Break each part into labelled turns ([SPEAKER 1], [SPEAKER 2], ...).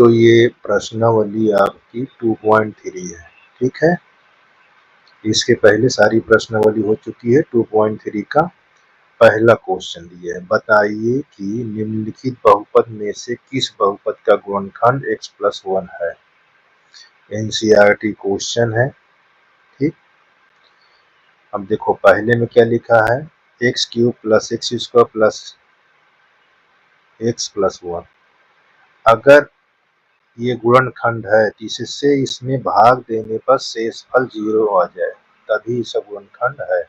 [SPEAKER 1] तो ये प्रश्नावली आपकी 2.3 है, ठीक है। इसके पहले सारी प्रश्नावली हो चुकी है। 2.3 का पहला क्वेश्चन दिया है, बताइए कि निम्नलिखित बहुपद में से किस बहुपद का गुणनखंड x+1 है। एनसीईआरटी क्वेश्चन है, ठीक। अब देखो पहले में क्या लिखा है, x³ + x² + x+1। अगर ये गुणनखंड है तो इससे इसमें भाग देने पर शेषफल 0 आ जाए तभी इसका गुणनखंड है।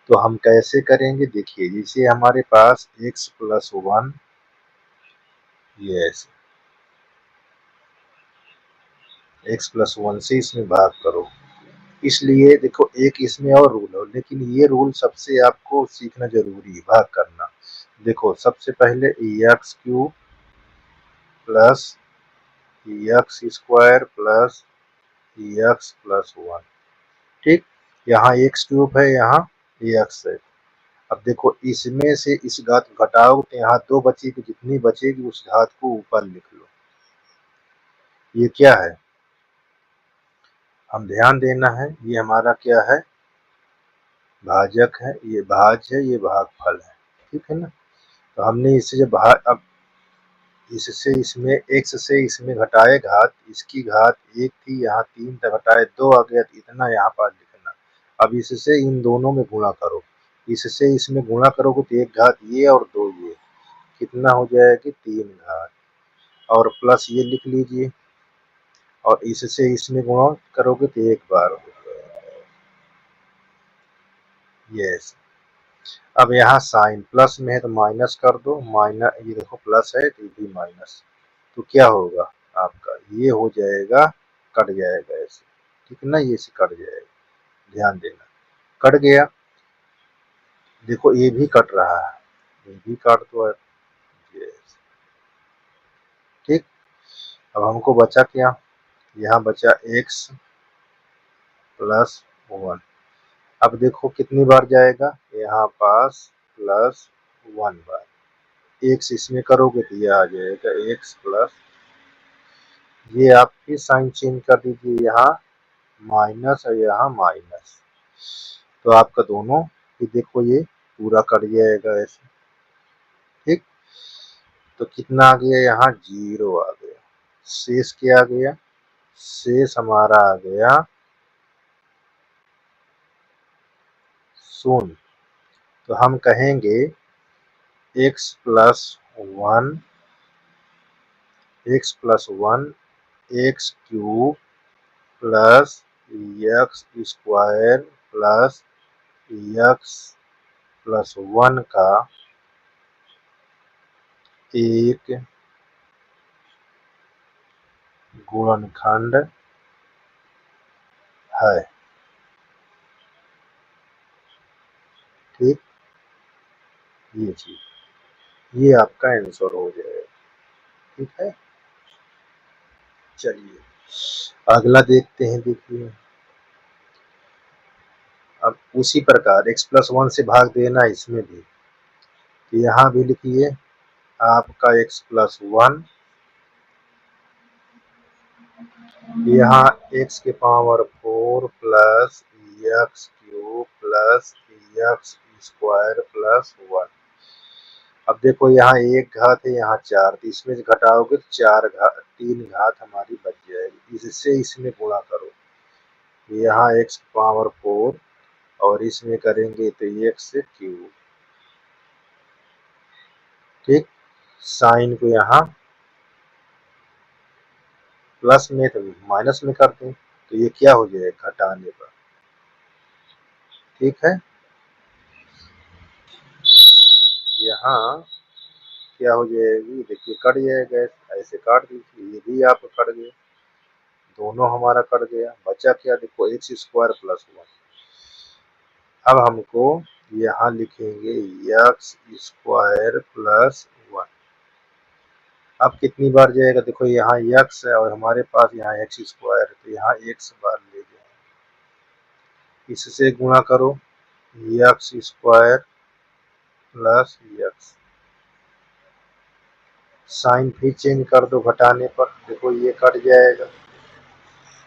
[SPEAKER 1] तो हम कैसे करेंगे, देखिए जैसे हमारे पास x+1, ये ऐसे x+1 से इसमें भाग करो। इसलिए देखो एक इसमें और रूल हो, लेकिन ये रूल सबसे आपको सीखना जरूरी है, भाग करना। देखो सबसे पहले x³ + x² + x+1, ठीक। यहाँ x³ है, यहाँ x है। अब देखो इसमें से इस घात घटाओ तो यहाँ 2 बचेगी, जितनी बचेगी उस घात को ऊपर लिख लो। ये क्या है, हम ध्यान देना है, ये हमारा क्या है, भाजक है, ये भाज्य है, ये भागफल है, ठीक है ना। तो हमने इससे जब अब इससे इसमें x से इसमें घटाए घात, इसकी घात 1 थी, यहाँ 3 तक घटाए 2 आ गया, तो इतना यहाँ पर लिखना। अब इससे इन दोनों में गुणा करो, इससे इसमें गुणा करोगे तो 1 घात ये और 2 ये, कितना हो जाएगी 3 घात, और प्लस ये लिख लीजिए, और इससे इसमें गुणा करोगे तो 1 बार हो जाएगा। यस। अब यहाँ साइन प्लस में है तो माइनस कर दो, माइनस, ये देखो प्लस है तो ये भी माइनस, तो क्या होगा आपका, ये हो जाएगा, कट जाएगा ऐसे, ठीक है ना, ये से कट जाएगा, ध्यान देना, कट गया। देखो ये भी कट रहा है, ये भी काट दो, ठीक। अब हमको बचा क्या, यहाँ बचा x+1। अब देखो कितनी बार जाएगा, यहाँ पास +1 बार, x इसमें करोगे तो यह आ जाएगा x+, ये आपकी साइन चेंज कर दीजिए, यहाँ माइनस और यहाँ माइनस, तो आपका दोनों, ये देखो ये पूरा कट जाएगा ऐसे, ठीक। तो कितना आ गया, यहाँ 0 आ गया, शेष क्या आ गया, शेष हमारा आ गया 0। तो हम कहेंगे x+1 x+1 x³ + x² + x+1 का एक गुणनखंड है, ठीक। ये चीज, ये आपका आंसर हो जाएगा, ठीक है। चलिए अगला देखते हैं, देखिए अब उसी प्रकार x+1 से भाग देना इसमें भी, तो यहाँ भी लिखिए आपका x+1, यहाँ x⁴ + x³ + x² + 1। अब देखो यहाँ 1 घात है, यहाँ 4, तो इसमें से घटाओगे तो 3 घात हमारी बच जाएगी, इससे इसमें गुणा करो, यहाँ x⁴ और इसमें करेंगे तो x³, ठीक। साइन को यहाँ प्लस में तो माइनस में कर दें, तो ये क्या हो जाएगा, घटाने पर, ठीक है। यहाँ क्या हो जाएगी, देखिए कट जाएगा, ऐसे काट दीजिए, ये भी आप कट गए, दोनों हमारा कट गया, बचा क्या, देखो x² + 1। अब हमको यहाँ लिखेंगे x² + 1। अब कितनी बार जाएगा, देखो यहाँ x है और हमारे पास यहाँ x², तो यहाँ x बार ले जाएंगे, इससे गुणा करो, x² + x, साइन भी चेंज कर दो घटाने पर, देखो ये कट जाएगा।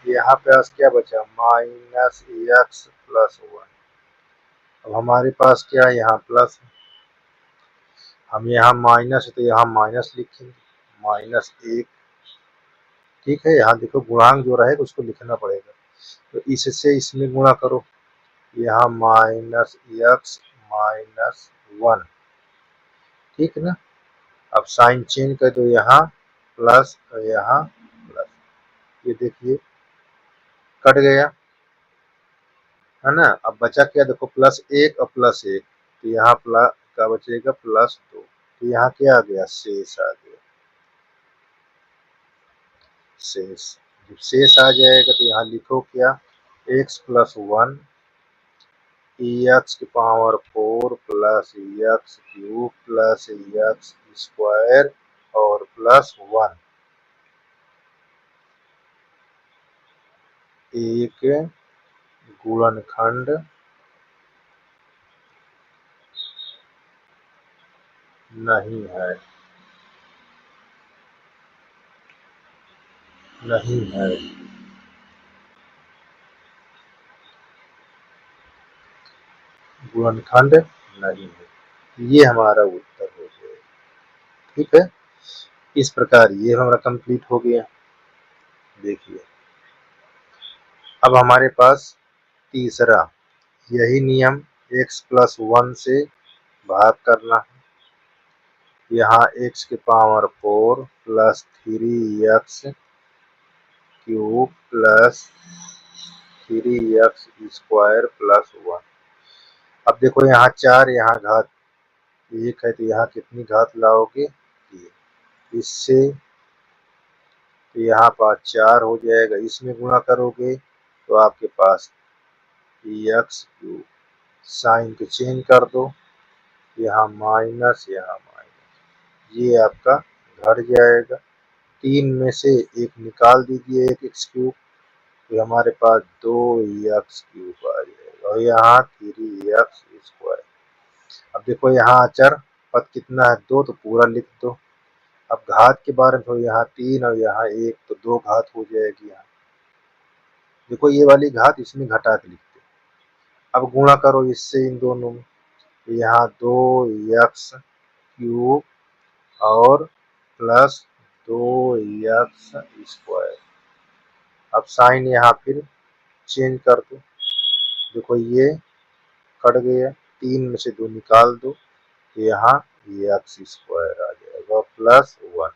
[SPEAKER 1] यहाँ पास क्या बचा, माइनस एक्स प्लस 1। अब हमारे पास क्या है, यहाँ प्लस है, हम यहाँ माइनस है तो यहाँ माइनस लिखेंगे, -1। ठीक है, यहाँ देखो गुणांक जो रहेगा उसको लिखना पड़ेगा, तो इससे इसमें गुणा करो, यहाँ -1। ठीक है ना। अब साइन चेंज कर दो, यहाँ प्लस और यहाँ प्लस, ये देखिए कट गया है ना। अब बचा क्या, देखो +1 और +1, तो यहाँ प्लस का बचेगा +2, तो यहाँ क्या आ गया, शेष आ गया। शेष, जब शेष आ जाएगा तो यहाँ लिखो क्या, x + 1 x⁴ plus x³ plus x² और +1 एक गुणनखंड नहीं है, नहीं है। गुणनखंड नहीं है, ये हमारा उत्तर हो जाएगा। ठीक है, इस प्रकार ये हमारा कंप्लीट हो गया। देखिए अब हमारे पास तीसरा, यही नियम x+1 से भाग करना है। यहाँ x⁴ plus 3x³ plus 3x² plus 1। अब देखो यहाँ 4, यहाँ घात 1 है, तो यहाँ कितनी घात लाओगे, 3। इससे तो यहाँ पास 4 हो जाएगा, इसमें गुणा करोगे तो आपके पास x³। साइन को चेंज कर दो, यहाँ माइनस, यहाँ माइनस, ये आपका घट जाएगा। 3 में से 1 निकाल दीजिए, एक x³, तो हमारे पास 2x³ आ जाएगा और यहाँ 3x²। अब देखो यहाँ अचर पद कितना है, 2, तो पूरा लिख दो। अब घात के बारे में, तो यहाँ 3 और यहाँ 1, तो 2 घात हो जाएगी। यहाँ देखो ये वाली घात इसमें घटा के लिखते। अब गुणा करो इससे इन दोनों में, तो यहाँ 2x³ और प्लस 2x²। अब साइन यहाँ फिर चेंज कर दो, देखो ये कट गया, 3 में से 2 निकाल दो, तो यहाँ x² आ जाएगा प्लस 1।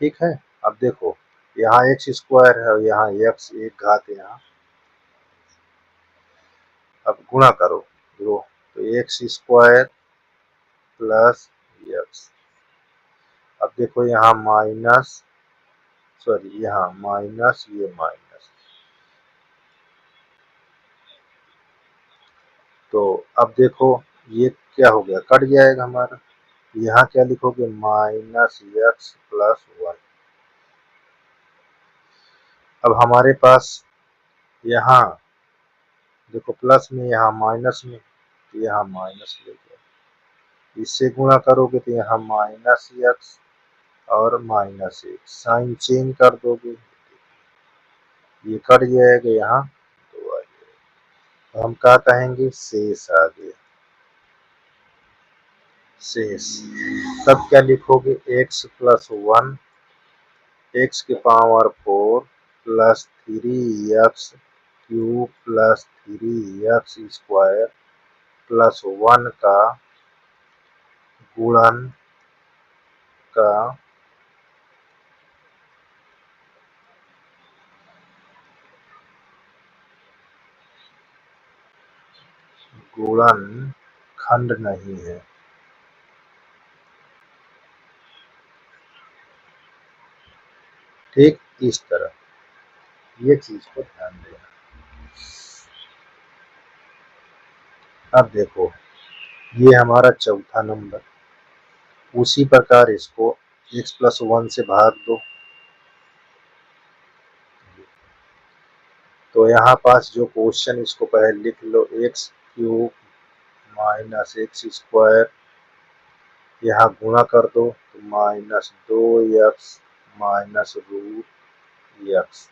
[SPEAKER 1] ठीक है, अब देखो यहाँ x² है और यहाँ x एक घात है यहाँ। अब गुणा करो दो, तो x² प्लस x। अब देखो यहाँ माइनस, सॉरी यहाँ माइनस, ये माइनस, तो अब देखो ये क्या हो गया, कट जाएगा हमारा। यहाँ क्या लिखोगे, -x प्लस 1। अब हमारे पास यहाँ देखो प्लस में, यहाँ माइनस में, तो यहाँ माइनस ले गया। इससे गुणा करोगे तो यहाँ -x और -1, साइन चेंज कर दोगे, ये कट जाएगा, यहाँ 2 आ जाएगा। तो हम क्या कहेंगे, शेष आ गया, शेष। तब क्या लिखोगे, x+1 x⁴ plus 3x³ plus 3x² plus 1 का गुणन का गुणनखंड नहीं है। ठीक इस तरह, ये चीज को ध्यान देना। अब देखो ये हमारा चौथा नंबर, उसी प्रकार इसको x+1 से भाग दो, तो यहाँ पास जो क्वेश्चन, इसको पहले लिख लो, x³ - x² यहाँ गुणा कर दो तो -2x minus root x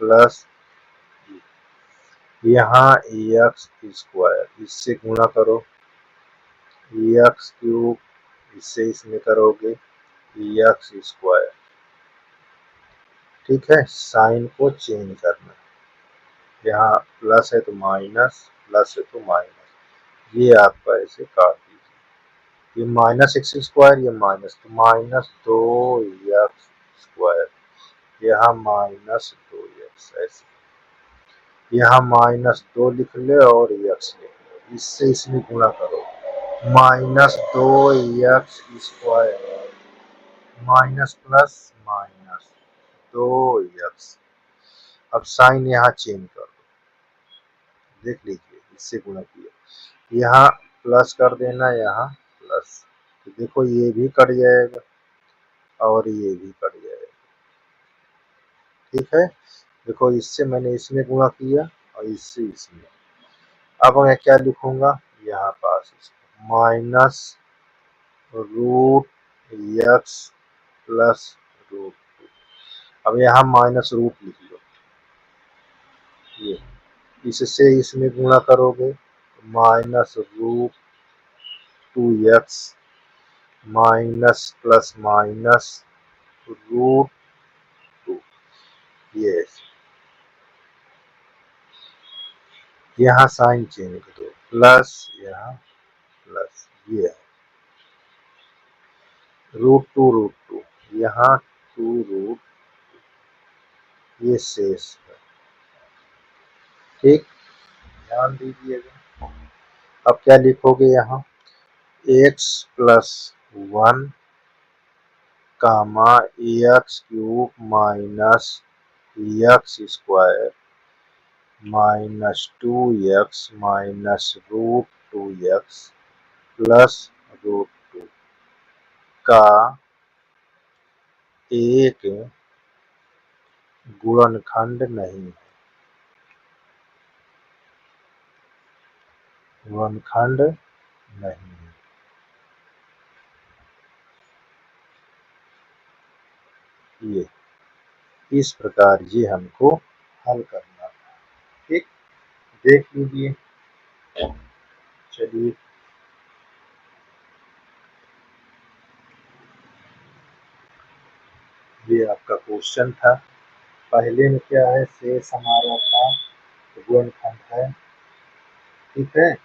[SPEAKER 1] plus यहाँ एक्स स्क्वायर, इससे गुणा करो एक्स क्यूब, इससे इसमें करोगे एक्स स्क्वायर। ठीक है, साइन को चेंज करना, यहाँ प्लस है तो माइनस, प्लस है तो माइनस, ये आपका ऐसे काट दीजिए। ये माइनस एक्स स्क्वायर, ये माइनस, तो -2x स्क्वायर, यहाँ -2x, ऐसे यहाँ -2 लिख ले और एक्स लिख लो, इससे इसमें गुणा करो -2x square minus plus minus 2x। अब साइन यहाँ चेंज कर दो, देख लीजिए, इससे गुणा किया, यहाँ प्लस कर देना, यहाँ प्लस, तो देखो ये भी कट जाएगा और ये भी कट जाएगा। ठीक है, देखो इससे मैंने इसमें गुणा किया और इससे इसमें। अब मैं क्या लिखूंगा, यहाँ पास minus root x plus root 2। अब यहाँ माइनस रूट लिख लो, ये इससे इसमें गुणा करोगे -√2x माइनस प्लस माइनस √2, ये यहाँ साइन चेंज करो, प्लस यहाँ प्लस, ये है √2 यहाँ 2 ये शेष है। ठीक, ध्यान दीजिएगा। अब क्या लिखोगे, यहाँ x plus 1 comma x cube minus x square -2x minus √2x plus √2 का एक गुणनखंड नहीं है, गुणनखंड नहीं है। ये इस प्रकार ये हमको हल करना है। ठीक, देख लीजिए। चलिए, ये आपका क्वेश्चन था। पहले में क्या है, शेष हमारा था, गुणनखंड है। ठीक है,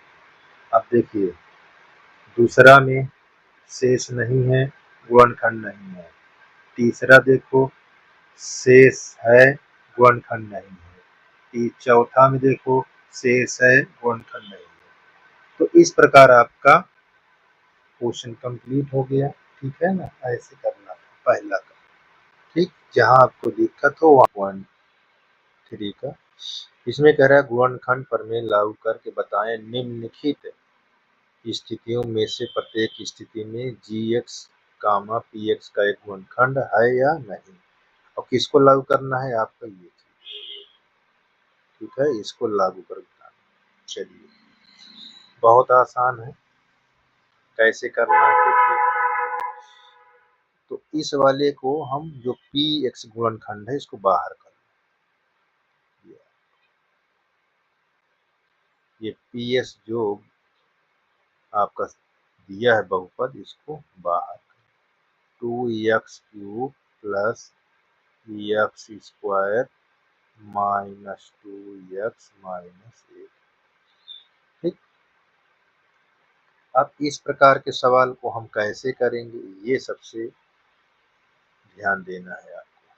[SPEAKER 1] अब देखिए दूसरा में शेष नहीं है, गुणनखंड नहीं है। तीसरा देखो, शेष है, गुणनखंड नहीं है। चौथा में देखो, शेष है, गुणनखंड नहीं है। तो इस प्रकार आपका क्वेश्चन कंप्लीट हो गया। ठीक है ना, ऐसे करना था पहला का। ठीक, जहां आपको दिक्कत हो वहां 1 3 का, इसमें कह रहा है गुणनखंड प्रमेय लागू करके बताएं निम्नलिखित स्थितियों में से प्रत्येक स्थिति में gx px का एक गुणनखंड है या नहीं, और किसको लागू करना है आपका ये चीज। ठीक है, इसको लागू कर बताना। चलिए, बहुत आसान है, कैसे करना है देखिए। तो इस वाले को हम जो px गुणनखंड है इसको बाहर कर, ये px जो आपका दिया है बहुपद, इसको बाहर, 2x³ plus x square -2x -1। ठीक, अब इस प्रकार के सवाल को हम कैसे करेंगे, ये सबसे ध्यान देना है आपको।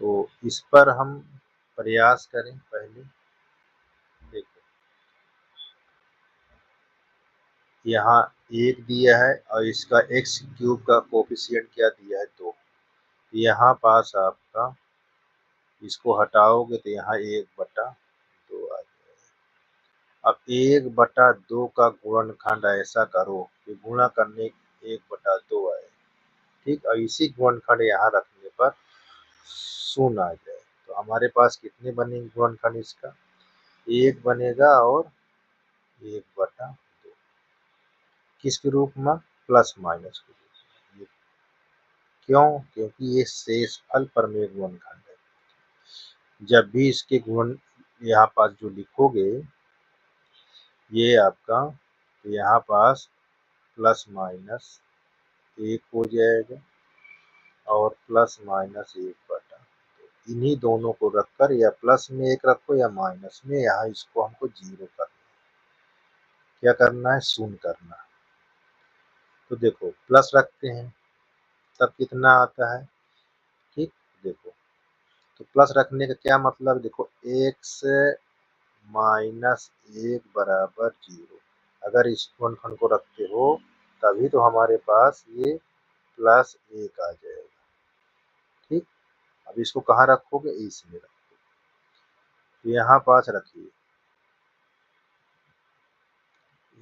[SPEAKER 1] तो इस पर हम प्रयास करें। पहले देखो, यहाँ 1 दिया है और इसका x³ का कोफिशिएंट क्या दिया है, 2। यहाँ पास आपका इसको हटाओगे तो यहाँ 1/2 आ जाएगा। अब 1/2 का गुणनखंड ऐसा करो कि गुणा करने 1/2 आए। ठीक, और इसी गुणनखंड यहाँ रखने पर 0 आ जाए। तो हमारे पास कितने बनेंगे गुणनखंड इसका, 1 बनेगा और 1/2। किसके रूप में, प्लस माइनस के रूप में। क्यों? क्योंकि ये शेषफल प्रमेय गुणनखंड है। जब भी इसके गुण यहाँ पास जो लिखोगे ये आपका यहाँ पास प्लस माइनस 1 हो जाएगा और प्लस माइनस 1 बटा, इन्हीं दोनों को रखकर या प्लस में 1 रखो या माइनस में, यहाँ इसको हमको 0 करना है। क्या करना है? शून्य करना है। तो देखो प्लस रखते हैं तब कितना आता है, ठीक। देखो तो प्लस रखने का क्या मतलब, देखो x माइनस 1 बराबर 0, अगर इस गुणनखंड को रखते हो तभी तो हमारे पास ये प्लस 1 आ जाएगा, ठीक। अब इसको कहाँ रखोगे? इसमें रखोगे, तो यहाँ पास रखिए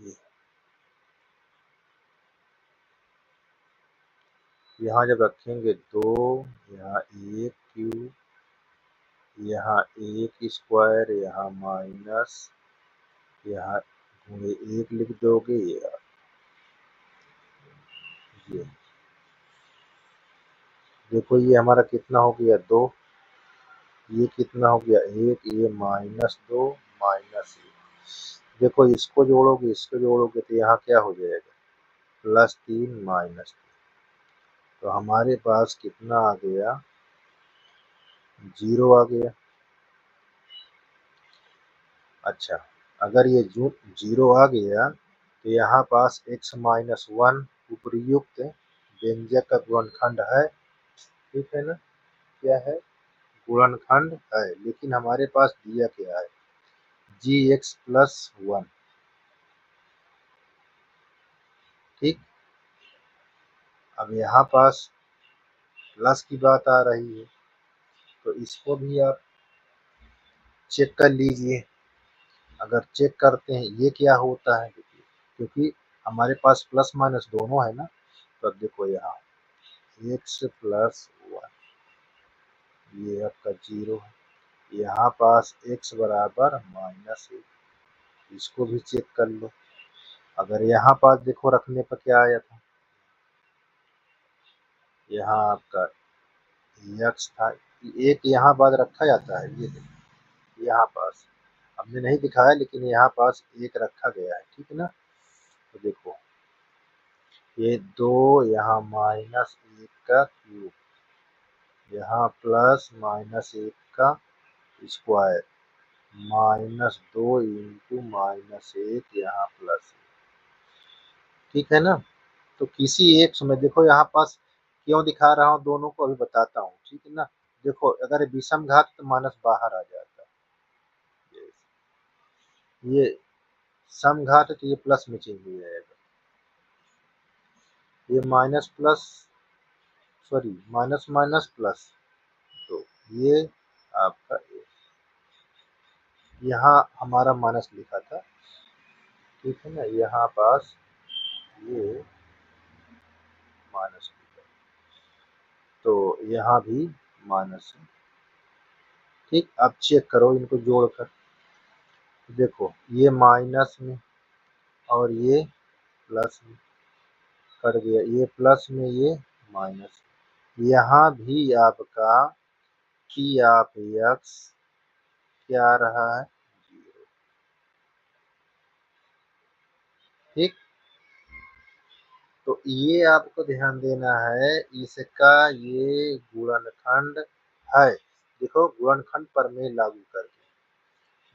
[SPEAKER 1] ये, यहाँ जब रखेंगे 2, यहाँ 1 क्यूब, यहाँ 1 स्क्वायर, यहाँ माइनस, यहाँ गुणे 1 लिख दोगे, ये देखो ये हमारा कितना हो गया 2, ये कितना हो गया 1, ये -2 -1। देखो इसको जोड़ोगे इसको जोड़ोगे तो यहाँ क्या हो जाएगा, +3 -3। तो हमारे पास कितना आ गया, 0 आ गया। अच्छा, अगर ये 0 आ गया तो यहाँ पास x-1 उपर्युक्त व्यंजक का गुणनखंड है, ठीक है ना। क्या है? गुणनखंड है, लेकिन हमारे पास दिया क्या है, gx+1, ठीक। अब यहाँ पास प्लस की बात आ रही है तो इसको भी आप चेक कर लीजिए। अगर चेक करते हैं ये क्या होता है, देखिए क्योंकि हमारे पास प्लस माइनस दोनों है ना, तो देखो यहाँ x+1 ये आपका 0 है, यहाँ पास x बराबर -1, इसको भी चेक कर लो। अगर यहाँ पास देखो रखने पर क्या आया था, यहाँ आपका x था, एक यहाँ बाद रखा जाता है, ये देखो यहाँ पास हमने नहीं दिखाया लेकिन यहाँ पास एक रखा गया है, ठीक है ना। तो देखो ये 2, यहाँ -1 का क्यूब, यहाँ प्लस -1 का स्क्वायर, -2 इंटू -1 यहाँ प्लस, ठीक है ना। तो किसी एक समय देखो यहाँ पास क्यों दिखा रहा हूँ, दोनों को अभी बताता हूँ, ठीक है ना। देखो अगर विषम घात तो माइनस बाहर आ जाता है, ये समघात तो ये प्लस में चेंज हो जाएगा, ये minus plus, sorry minus minus plus, तो ये आपका यहाँ हमारा माइनस लिखा था, ठीक है ना, यहाँ पास ये माइनस लिखा, तो यहाँ भी माइनस है, ठीक। अब चेक करो इनको जोड़कर, देखो ये माइनस में और ये प्लस में कट गया, ये प्लस में ये माइनस, यहाँ भी आपका पी ऑफ एक्स क्या आ रहा है, 0, ठीक। तो ये आपको ध्यान देना है, इसका ये गुणनखंड है। देखो गुणनखंड प्रमेय लागू करके,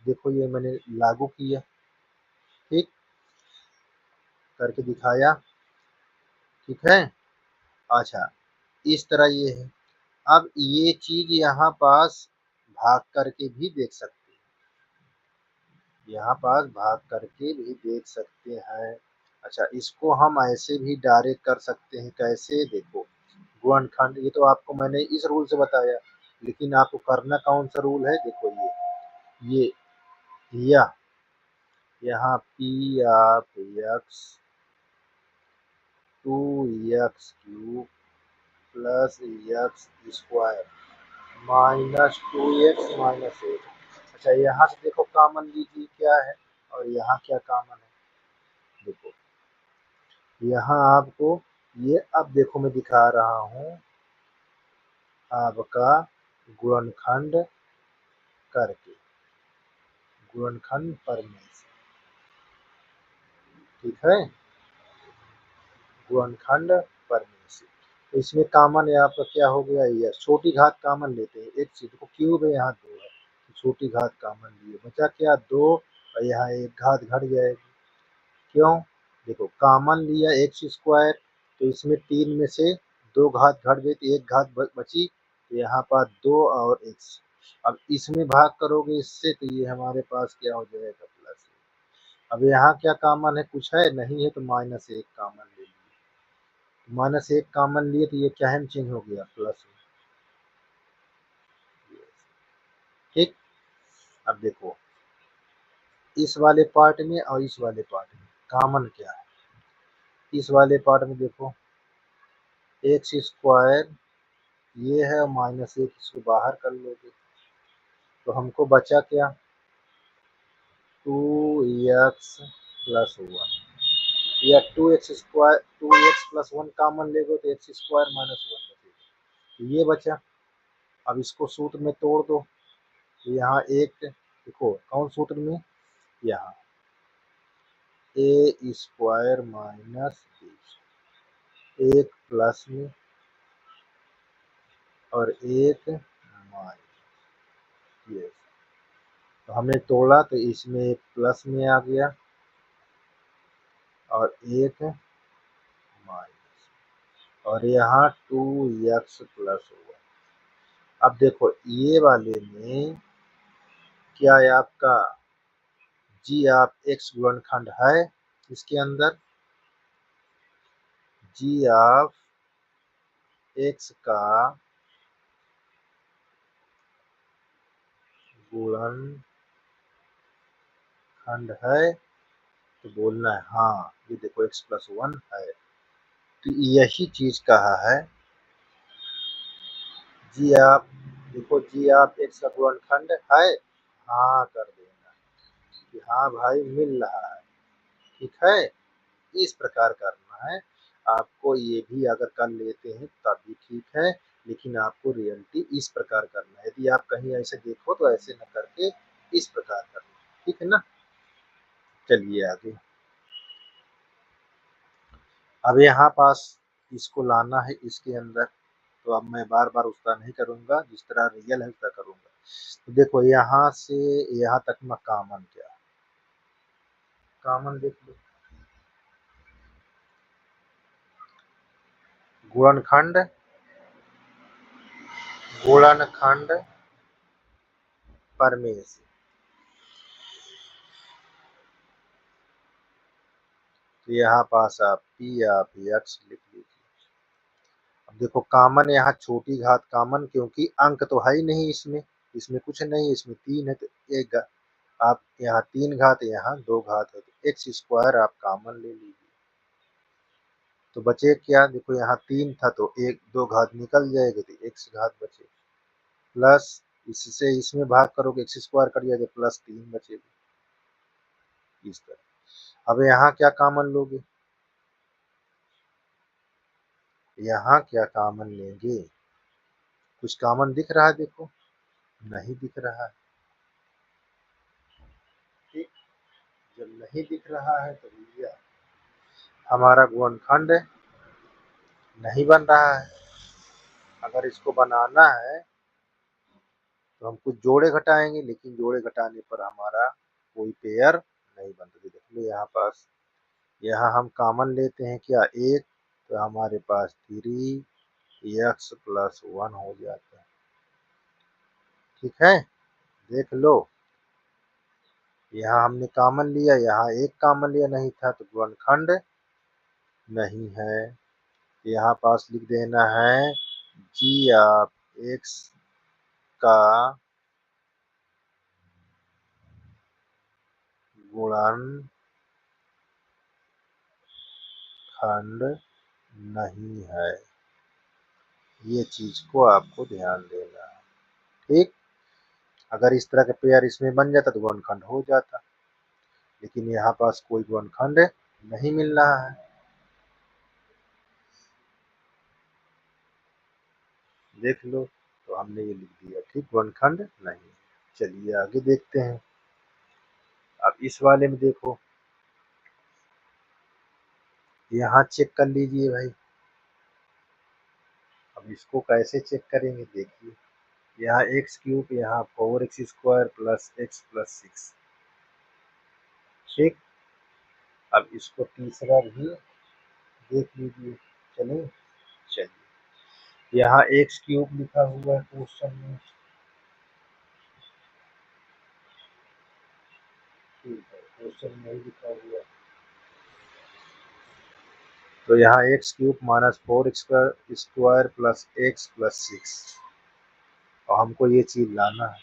[SPEAKER 1] देखो ये मैंने लागू किया, ठीक, करके दिखाया, ठीक है। अच्छा इस तरह ये है। अब ये चीज यहाँ पास भाग करके भी देख सकते हैं, यहाँ पास भाग करके भी देख सकते हैं। अच्छा इसको हम ऐसे भी डायरेक्ट कर सकते हैं, कैसे, देखो गुणनखंड, ये तो आपको मैंने इस रूल से बताया, लेकिन आपको करना कौन सा रूल है, देखो ये यह यहाँ P of x 2x³ plus x square -2x-1। अच्छा यहाँ से देखो कॉमन लीजिए क्या है और यहाँ क्या कॉमन है, देखो यहाँ आपको ये अब देखो मैं दिखा रहा हूँ आपका गुणनखंड करके, गुणनखंड परमेय से, ठीक है, गुणनखंड परमेय से। तो इसमें कॉमन है आपका क्या हो गया, ये छोटी घात कॉमन लेते हैं, एक चीज को क्यूब है यहाँ 2 है, तो छोटी घात कॉमन लिए, बचा क्या 2 और यहाँ एक घात घट जाएगी। क्यों, देखो कॉमन लिया एक्स स्क्वायर, तो इसमें 3 में से 2 घात घट गई तो एक घात बची, तो यहाँ पास 2 और एक्स। अब इसमें भाग करोगे इससे तो ये हमारे पास क्या हो जाएगा प्लस। अब यहाँ क्या कॉमन है, कुछ है नहीं है, तो -1 कॉमन ले लिए, -1 कॉमन लिए तो ये क्या है चेंज हो गया प्लस में, ठीक। अब देखो इस वाले पार्ट में और इस वाले पार्ट में कॉमन क्या है, इस वाले पार्ट में देखो एक्स स्क्वायर ये है, -1 इसको बाहर कर लोगे तो हमको बचा क्या 2x प्लस 1, या 2x square 2x plus 1 common लेगो तो एक्स स्क्वायर -1 बचेगा, तो ये बचा। अब इसको सूत्र में तोड़ दो, तो यहाँ एक देखो कौन सूत्र में, यहाँ ए स्क्वायर माइनस एक प्लस में और एक माइनस, ये तो हमने तोड़ा तो इसमें एक प्लस में आ गया और एक माइनस, और यहाँ 2x प्लस हुआ। अब देखो ये वाले में क्या है आपका जी आप x गुणनखंड है इसके अंदर, जी ऑफ x का गुणनखंड है, तो बोलना है हाँ, ये देखो x प्लस 1 है, तो यही चीज कहा है जी आप, देखो जी आप x का गुणनखंड है, हाँ कर देना कि हाँ भाई मिल रहा है, ठीक है। इस प्रकार करना है आपको, ये भी अगर कर लेते हैं तब भी ठीक है, लेकिन आपको रियलिटी इस प्रकार करना है, यदि आप कहीं ऐसे देखो तो ऐसे न करके इस प्रकार करना, ठीक है ना। चलिए आगे, अब यहाँ पास इसको लाना है इसके अंदर, तो अब मैं बार बार उसका नहीं करूंगा, जिस तरह रियल है उसका करूंगा। तो देखो यहाँ से यहाँ तक में कॉमन क्या है, कॉमन देख लो, गुणनखंड, गुणनखंड परमेय से, तो यहाँ पास आप पी आप एक्स लिख लीजिए। अब देखो कॉमन यहाँ छोटी घात कॉमन, क्योंकि अंक तो है ही नहीं इसमें, इसमें कुछ नहीं, इसमें 3 है तो एक आप यहाँ 3 घात यहाँ 2 घात है, तो एक्स स्क्वायर आप कॉमन ले लीजिए, तो बचे क्या, देखो यहाँ 3 था तो एक 2 घात निकल जाएगा तो एक्स घात बचे, प्लस इससे इसमें भाग करोगे एक्स स्क्वायर कट जाएगा +3 बचेगा, इस तरह। अब यहाँ क्या कॉमन लोगे, यहाँ क्या कॉमन लेंगे, कुछ कॉमन दिख रहा है देखो, नहीं दिख रहा है, ठीक। जब नहीं दिख रहा है तो भैया हमारा गुणनखंड नहीं बन रहा है। अगर इसको बनाना है तो हम कुछ जोड़े घटाएंगे, लेकिन जोड़े घटाने पर हमारा कोई पेयर नहीं बनता। देखिए यहाँ पास, यहाँ हम कॉमन लेते हैं क्या एक, तो हमारे पास 3x प्लस 1 हो जाता है, ठीक है। देख लो यहाँ हमने कॉमन लिया, यहाँ एक कॉमन लिया नहीं था, तो गुणनखंड नहीं है। यहाँ पास लिख देना है जी ऑफ एक्स का गुणनखंड नहीं है, ये चीज को आपको ध्यान देना है, ठीक। अगर इस तरह का पेयर इसमें बन जाता तो गुणनखंड हो जाता, लेकिन यहाँ पास कोई गुणनखंड नहीं मिल रहा है, देख लो, तो हमने ये लिख दिया, ठीक, गुणनखंड नहीं। चलिए आगे देखते हैं। अब इस वाले में देखो, यहाँ चेक कर लीजिए भाई। अब इसको कैसे चेक करेंगे, देखिए, यहाँ एक्स क्यूब, यहाँ 4x² प्लस एक्स प्लस 6, ठीक। अब इसको तीसरा भी देख लीजिए। चलिए, चलिए, यहाँ एक्स क्यूब लिखा हुआ है क्वेश्चन में, ठीक है, क्वेश्चन में नहीं लिखा हुआ, तो यहाँ x cube minus 4x² plus x plus 6, और हमको ये चीज लाना है।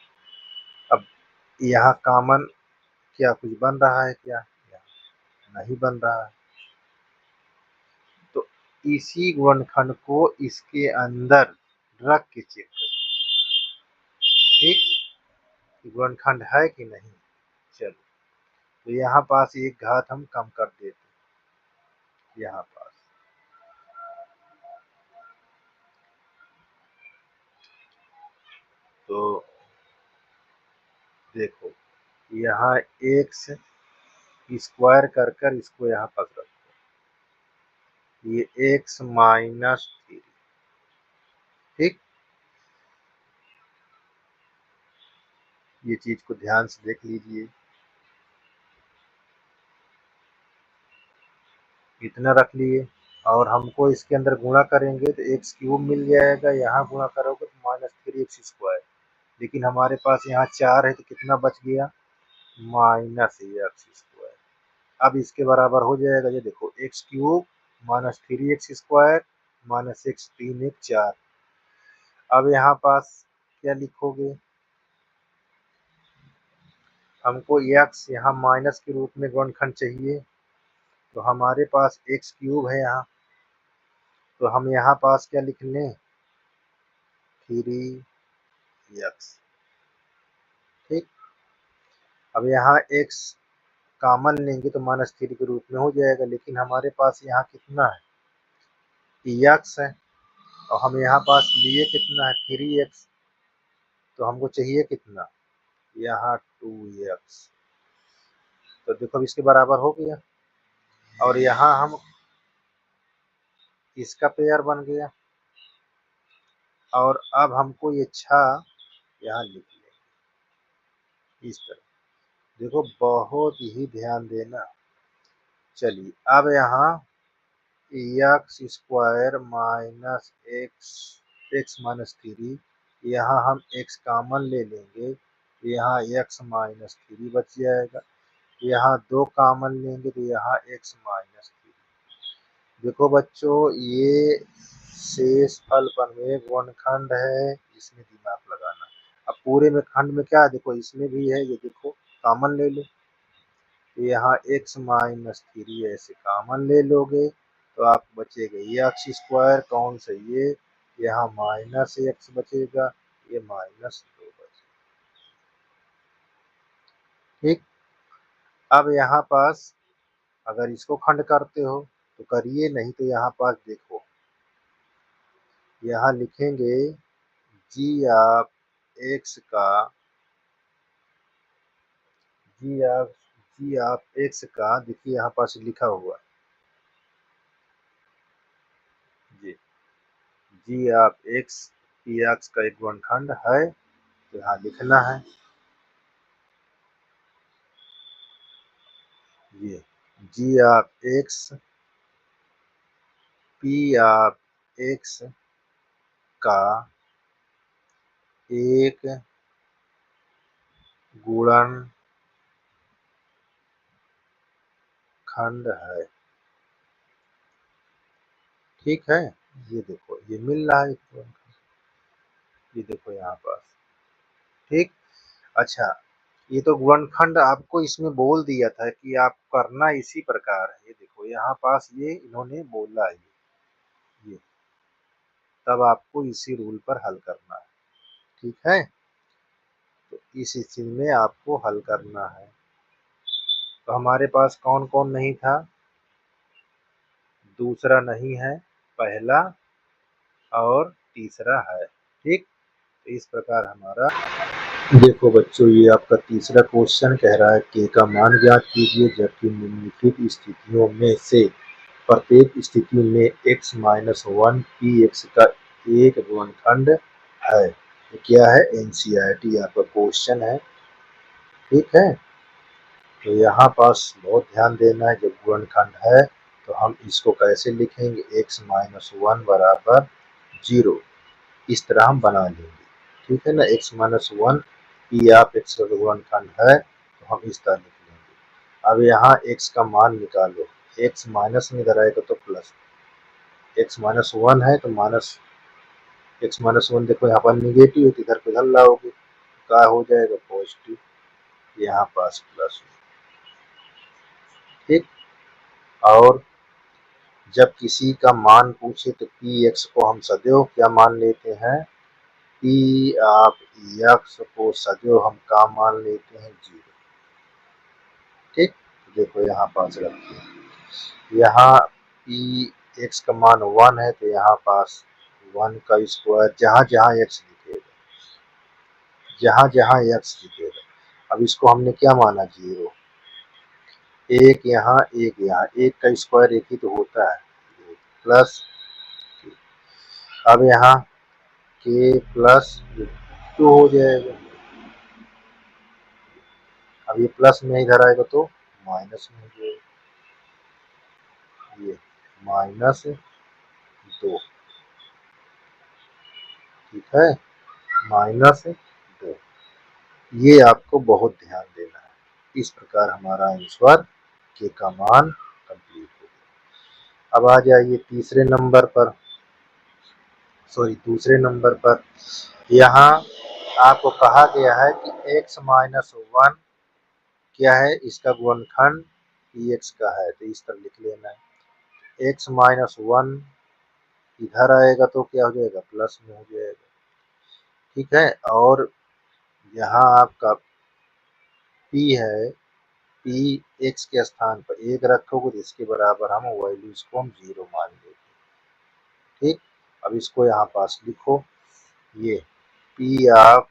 [SPEAKER 1] अब यहाँ कॉमन क्या कुछ बन रहा है क्या? नहीं बन रहा है, तो इसी गुणनखंड को इसके अंदर रख के चेक करें, ठीक, गुणनखंड है कि नहीं। चलो, तो यहाँ पास एक घात हम कम कर देते हैं, यहाँ पास, तो देखो, यहाँ एक्स स्क्वायर कर कर इसको यहाँ पर रखो, ये एक्स माइनस 3, ठीक, ये चीज को ध्यान से देख लीजिए। इतना रख लिए, और हमको इसके अंदर गुणा करेंगे तो एक्स क्यूब मिल जाएगा, यहाँ गुणा करोगे तो -3x², लेकिन हमारे पास यहाँ 4 है, तो कितना बच गया, -x²। अब इसके बराबर हो जाएगा, ये देखो, x cube -3x² minus x, 3 1 4। अब यहाँ पास क्या लिखोगे, हमको x यहाँ माइनस के रूप में गुणनखंड चाहिए, तो हमारे पास एक्स क्यूब है यहाँ, तो हम यहाँ पास क्या लिख लें, 3x, ठीक। अब यहाँ x कॉमन लेंगे तो -3 के रूप में हो जाएगा, लेकिन हमारे पास यहाँ कितना है, x है, और हम यहाँ पास लिए कितना है, 3x, तो हमको चाहिए कितना, यहाँ 2x, तो देखो अब इसके बराबर हो गया, और यहाँ हम इसका पेयर बन गया, और अब हमको ये 6 यहाँ लिख लें इस तरह, देखो बहुत ही ध्यान देना। चलिए, अब यहाँ x² माइनस एक्स माइनस 3, यहाँ हम x कॉमन ले लेंगे, यहाँ x -3 बच जाएगा, यहाँ 2 कॉमन लेंगे तो यहाँ x -3। देखो बच्चों, ये शेष फल प्रमेय गुणनखंड है, इसमें दिमाग लगाना। अब पूरे में खंड में क्या है, देखो इसमें भी है, ये देखो कॉमन ले लो, यहाँ x -3 ऐसे कॉमन ले लोगे, तो आप बचेगा ये x², कौन सा ये, यहाँ -x बचेगा, ये -2 बचेगा, ठीक। अब यहाँ पास अगर इसको खंड करते हो तो करिए, नहीं तो यहाँ पास देखो, यहाँ लिखेंगे जी आप एक्स का, जी आप एक्स का, देखिए यहाँ पास लिखा हुआ जी, जी आप एक्स, एक्स का एक गुणनखंड है, तो यहाँ लिखना है ये, जी आप एक्स, पी आप एक्स का एक गुणनखंड है, ठीक है। ये देखो, ये मिल रहा है, ये देखो यहाँ पास, ठीक। अच्छा, ये तो गुणनखंड आपको इसमें बोल दिया था कि आप करना इसी प्रकार है, ये देखो यहाँ पास ये इन्होंने बोला है, ये तब आपको इसी रूल पर हल करना है, ठीक है। तो इस स्थिति में आपको हल करना है, तो हमारे पास कौन कौन नहीं था, दूसरा नहीं है, पहला और तीसरा है, ठीक, तो इस प्रकार हमारा देखो बच्चों, ये आपका तीसरा क्वेश्चन कह रहा है k का मान ज्ञात कीजिए जबकि निम्नलिखित स्थितियों में से प्रत्येक स्थिति में x माइनस 1 px का एक गुणनखंड है। ये क्या है? एनसीईआरटी आपका क्वेश्चन है। ठीक है, तो यहाँ पास बहुत ध्यान देना है। जब गुणनखंड है तो हम इसको कैसे लिखेंगे? x माइनस 1 बराबर 0, इस तरह हम बना लेंगे। ठीक है ना, x minus 1 P of x का गुणनखंड है तो हम इस तरह लिख लेंगे। अब यहाँ x का मान निकालो, x माइनस में इधर आएगा तो प्लस, x माइनस 1 है तो माइनस x माइनस 1, देखो यहाँ पर निगेटिव है तो इधर को इधर लाओगे, क्या हो जाएगा? पॉजिटिव, यहाँ पास प्लस। ठीक, और जब किसी का मान पूछे तो पी एक्स को हम सदैव क्या मान लेते हैं? पी ऑफ एक्स को सदैव हम क्या मान लेते हैं? 0। ठीक, देखो यहाँ पास रखते हैं, यहाँ पी एक्स का मान 1 है तो यहाँ पास 1 का स्क्वायर, जहाँ जहाँ एक्स दिखेगा, जहाँ जहाँ एक्स दिखेगा। अब इसको हमने क्या माना? 0। एक यहाँ एक यहाँ, एक का स्क्वायर एक ही तो होता है, प्लस। अब यहाँ के प्लस 2 हो जाएगा। अब ये प्लस में इधर आएगा तो माइनस में हो जाएगा, ये माइनस 2। ठीक है, माइनस 2। ये आपको बहुत ध्यान देना है। इस प्रकार हमारा आंसर के का मान कंप्लीट हो गया। अब आ जाइए तीसरे नंबर पर, सॉरी दूसरे नंबर पर। यहाँ आपको कहा गया है कि x माइनस 1 क्या है? इसका गुणनखंड px का है, तो इस तरह लिख लेना है। x माइनस 1 इधर आएगा तो क्या हो जाएगा? प्लस में हो जाएगा। ठीक है, और यहाँ आपका p है, p x के स्थान पर 1 रखोगे तो इसके बराबर हम वैल्यू इसको हम 0 मान लेंगे। ठीक, अब इसको यहाँ पास लिखो, ये p ऑफ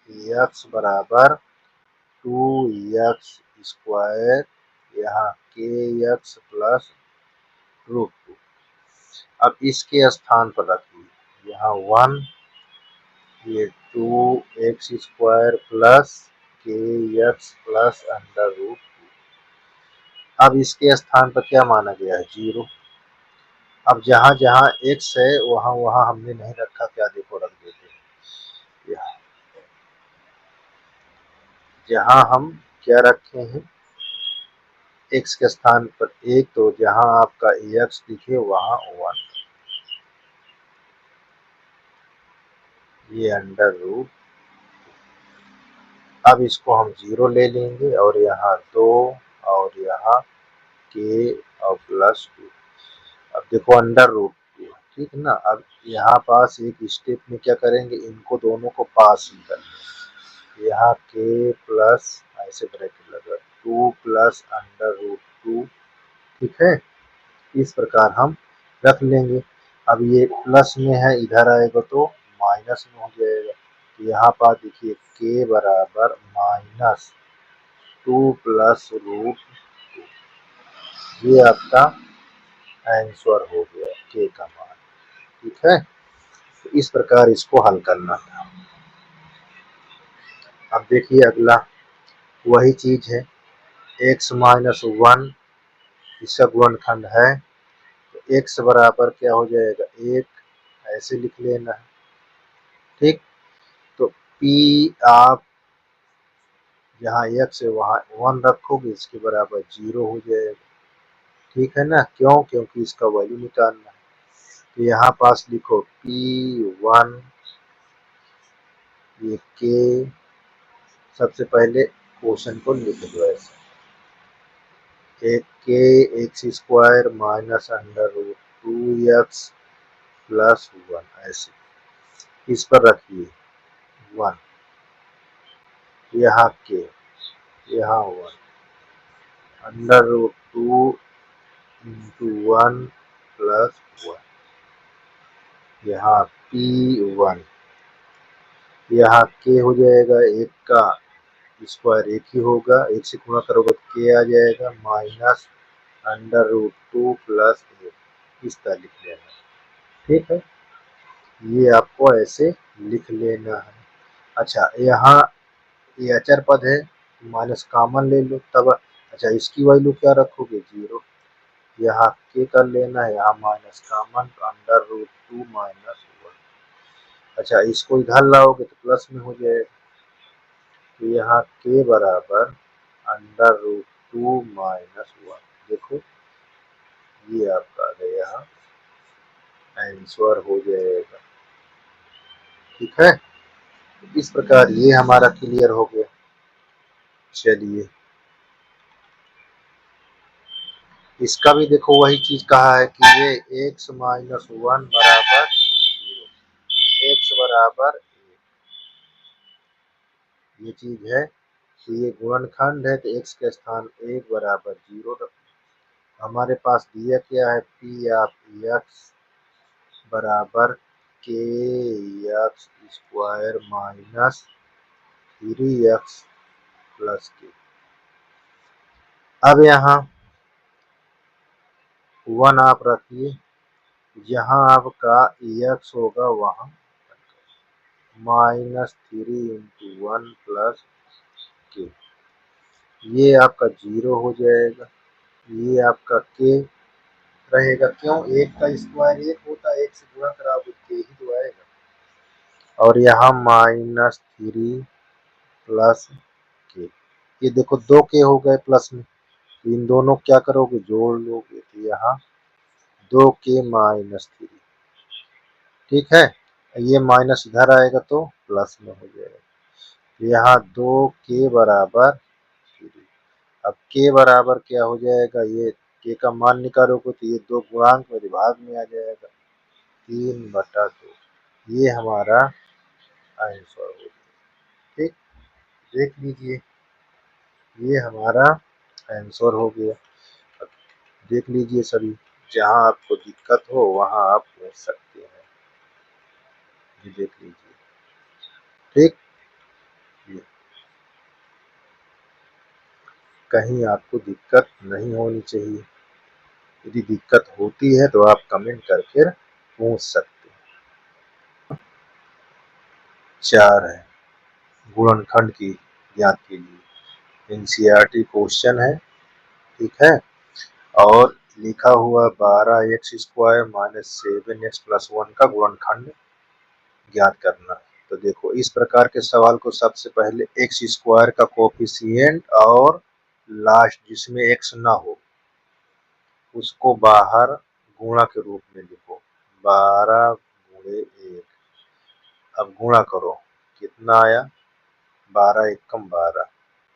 [SPEAKER 1] x बराबर 2x स्क्वायर, यहाँ kx प्लस √2। अब इसके स्थान पर रखिए, यहाँ 1, ये 2x square plus kx plus under root. अब इसके स्थान पर क्या माना गया है? 0। अब जहाँ जहाँ x है वहाँ वहाँ हमने नहीं रखा, क्या देखो रख देते हैं यहाँ, जहाँ हम क्या रखे हैं? x के स्थान पर 1, तो जहाँ आपका x दिखे वहाँ 1, ये अंडर रूट। अब इसको हम 0 ले लेंगे और यहाँ 2 और यहाँ k और प्लस 2। अब देखो अंडर रूट 2, ठीक है ना। अब यहाँ पास एक स्टेप में क्या करेंगे? इनको दोनों को पास ही कर, यहाँ k प्लस ऐसे ब्रैकेट लगा 2 प्लस अंडर रूट 2। ठीक है, इस प्रकार हम रख लेंगे। अब ये प्लस में है, इधर आएगा तो माइनस में हो जाएगा। तो यहाँ पर देखिए k बराबर माइनस 2 प्लस √2, ये आपका आंसर हो गया k का मान। ठीक है, तो इस प्रकार इसको हल करना था। अब देखिए अगला वही चीज है, x माइनस 1 इसका गुणनखंड है तो x बराबर क्या हो जाएगा? 1, ऐसे लिख लेना है। ठीक, तो p आप जहाँ x है वहाँ 1 रखोगे, इसके बराबर 0 हो जाएगा। ठीक है ना, क्यों? क्योंकि इसका वैल्यू निकालना है। तो यहाँ पास लिखो p1, ये k, सबसे पहले क्वेश्चन को लिख दो ऐसे, एक के x square minus under root 2x plus 1, ऐसे इस पर रखिए 1, यहाँ के, यहाँ 1, अंडर रूट 2 इंटू 1 प्लस 1, यहाँ P1 यहाँ के हो जाएगा, एक का स्क्वायर एक ही होगा, एक से गुणा करोगे तो के आ जाएगा, माइनस √2 प्लस एक, इस तरह लिख लेना। ठीक है, ये आपको ऐसे लिख लेना है। अच्छा, यहाँ ये अचर पद है, माइनस कॉमन ले लो तब। अच्छा, इसकी वैल्यू क्या रखोगे, 0। यहाँ के कर लेना है, यहाँ माइनस कॉमन, √2 माइनस 1। अच्छा, इसको इधर लाओगे तो प्लस में हो जाएगा, तो यहाँ के बराबर √2 माइनस 1। देखो, ये आपका आ गया, यहाँ आंसर हो जाएगा। ठीक है, इस प्रकार ये हमारा क्लियर हो गया। चलिए, इसका भी देखो वही चीज कहा है कि ये x माइनस 1 बराबर 0, x बराबर 1, ये चीज है कि ये गुणनखंड है तो x के स्थान 1 बराबर 0 रखो। हमारे पास दिया क्या है, p ऑफ x बराबर के x square minus 3x plus के। अब यहाँ 1 आप रखिए, जहाँ आपका x होगा वहाँ -3 × 1 प्लस के, ये आपका 0 हो जाएगा। ये आपका के रहेगा, क्यों, एक का स्क्वायर एक होता है, एक से गुणा कराओगे के ही तो आएगा। और यहाँ -3 प्लस के, ये देखो 2 के हो गए प्लस में, तो इन दोनों क्या करोगे, जोड़ लोगे, तो यहाँ 2 के -3। ठीक है, ये माइनस इधर आएगा तो प्लस में हो जाएगा, यहाँ 2 के बराबर 3। अब के बराबर क्या हो जाएगा, ये के का मान निकालोगे तो ये 2 गुणांक मेरे भाग में आ जाएगा, 3/2। ये हमारा आंसर हो गया। ठीक, देख लीजिए, ये हमारा आंसर हो गया। अब देख लीजिए सभी, जहाँ आपको दिक्कत हो वहाँ आप पूछ सकते हैं, ये देख लीजिए। ठीक, ये कहीं आपको दिक्कत नहीं होनी चाहिए, यदि दिक्कत होती है तो आप कमेंट करके पूछ सकते हैं। 4 है, गुणनखंड की ज्ञात कीजिए, एनसीईआरटी क्वेश्चन है। ठीक है, और लिखा हुआ 12x square minus 7x plus 1 का गुणनखंड ज्ञात करना। तो देखो, इस प्रकार के सवाल को सबसे पहले एक्स स्क्वायर का कोफिशिएंट और लास्ट जिसमें x ना हो उसको बाहर गुणा के रूप में लिखो, 12 × 1। अब गुणा करो, कितना आया, 12 एकम 12।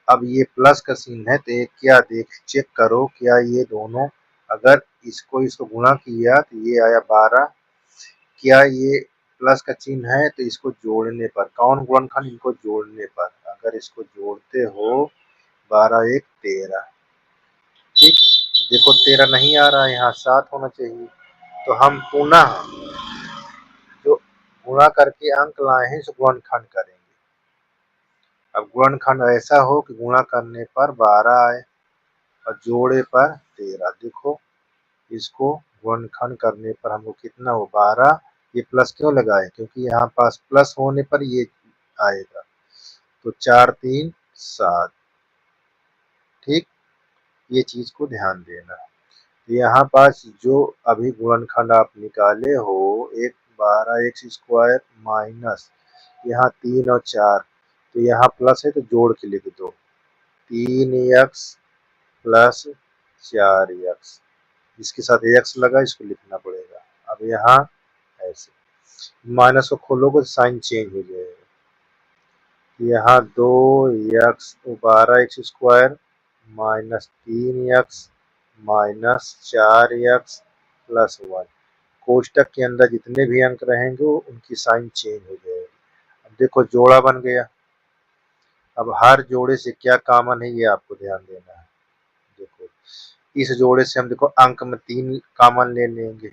[SPEAKER 1] अब ये प्लस का सीन है तो क्या देख चेक करो, क्या ये दोनों, अगर इसको गुणा किया तो ये आया 12, क्या ये प्लस का चिन्ह है तो इसको जोड़ने पर, कौन गुणनखंड, इनको जोड़ने पर, अगर इसको जोड़ते हो 12 एक 13। ठीक, देखो 13 नहीं आ रहा है, यहाँ 7 होना चाहिए, तो हम पुनः जो गुणा करके अंक लाए हैं इसे गुणनखंड करेंगे। अब गुणनखंड ऐसा हो कि गुणा करने पर 12 आए और जोड़े पर 13। देखो, इसको गुणनखंड करने पर हमको कितना हो, 12। ये प्लस क्यों लगाए, क्योंकि यहाँ पास प्लस होने पर ये आएगा, तो 4 3 7। ठीक, ये चीज को ध्यान देना। यहाँ पास जो अभी गुणनखंड आप निकाले हो, एक 12x स्क्वायर माइनस यहाँ 3 और 4, तो यहाँ प्लस है तो जोड़ के लिख दो, 3x प्लस 4x, इसके साथ x लगा, इसको लिखना पड़ेगा। अब यहाँ ऐसे माइनस को खोलोगे तो साइन चेंज हो जाएगा, यहाँ 2x 12x square minus 3x minus 4x plus 1, कोष्टक के अंदर जितने भी अंक रहेंगे उनकी साइन चेंज हो जाएगी। अब देखो, जोड़ा बन गया। अब हर जोड़े से क्या कॉमन है ये आपको ध्यान देना है। देखो, इस जोड़े से हम देखो अंक में 3 कॉमन ले लेंगे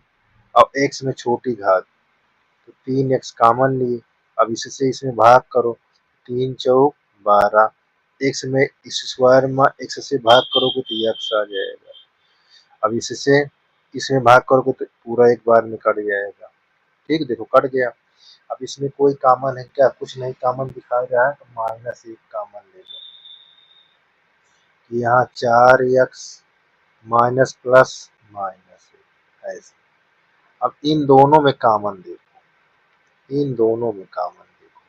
[SPEAKER 1] और x में छोटी घात, तो 3x कॉमन लिए, अब इससे इसमें भाग करो, 3 चौक 12, x में इस स्क्वायर में x से भाग करोगे तो x आ जाएगा। अब इससे इसमें भाग करोगे तो पूरा एक बार में कट जाएगा। ठीक, देखो कट गया। अब इसमें कोई कॉमन है क्या? कुछ नहीं कॉमन दिखा रहा है, तो -1 कॉमन ले लो। यहाँ 4x माइनस प्लस माइनस ऐसे। अब इन दोनों में कॉमन देखो, इन दोनों में कॉमन देखो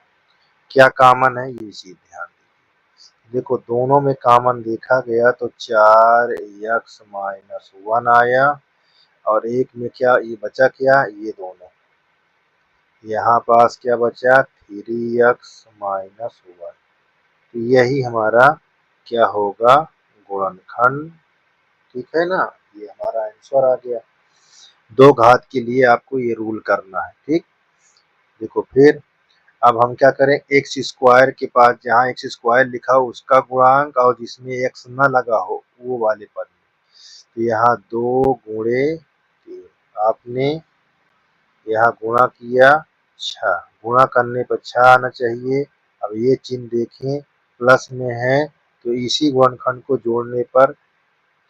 [SPEAKER 1] क्या कॉमन है, ये चीज ध्यान दीजिए। देखो दोनों में कॉमन देखा गया तो 4x माइनस 1 आया, और एक में क्या ये बचा, क्या ये दोनों, यहाँ पास क्या बचा 3x माइनस 1। तो यही हमारा क्या होगा, गुणनखंड। ठीक है ना, ये हमारा आंसर आ गया। दो घात के लिए आपको ये रूल करना है। ठीक, देखो फिर अब हम क्या करें, एक्स स्क्वायर के पास जहाँ एक्स स्क्वायर लिखा हो उसका गुणांक और जिसमें एक्स ना लगा हो वो वाले पद में। तो यहाँ 2 गुणे 3, आपने यहाँ गुणा किया 6, गुणा करने पर 6 आना चाहिए। अब ये चिन्ह देखें प्लस में है, तो इसी गुणनखंड को जोड़ने पर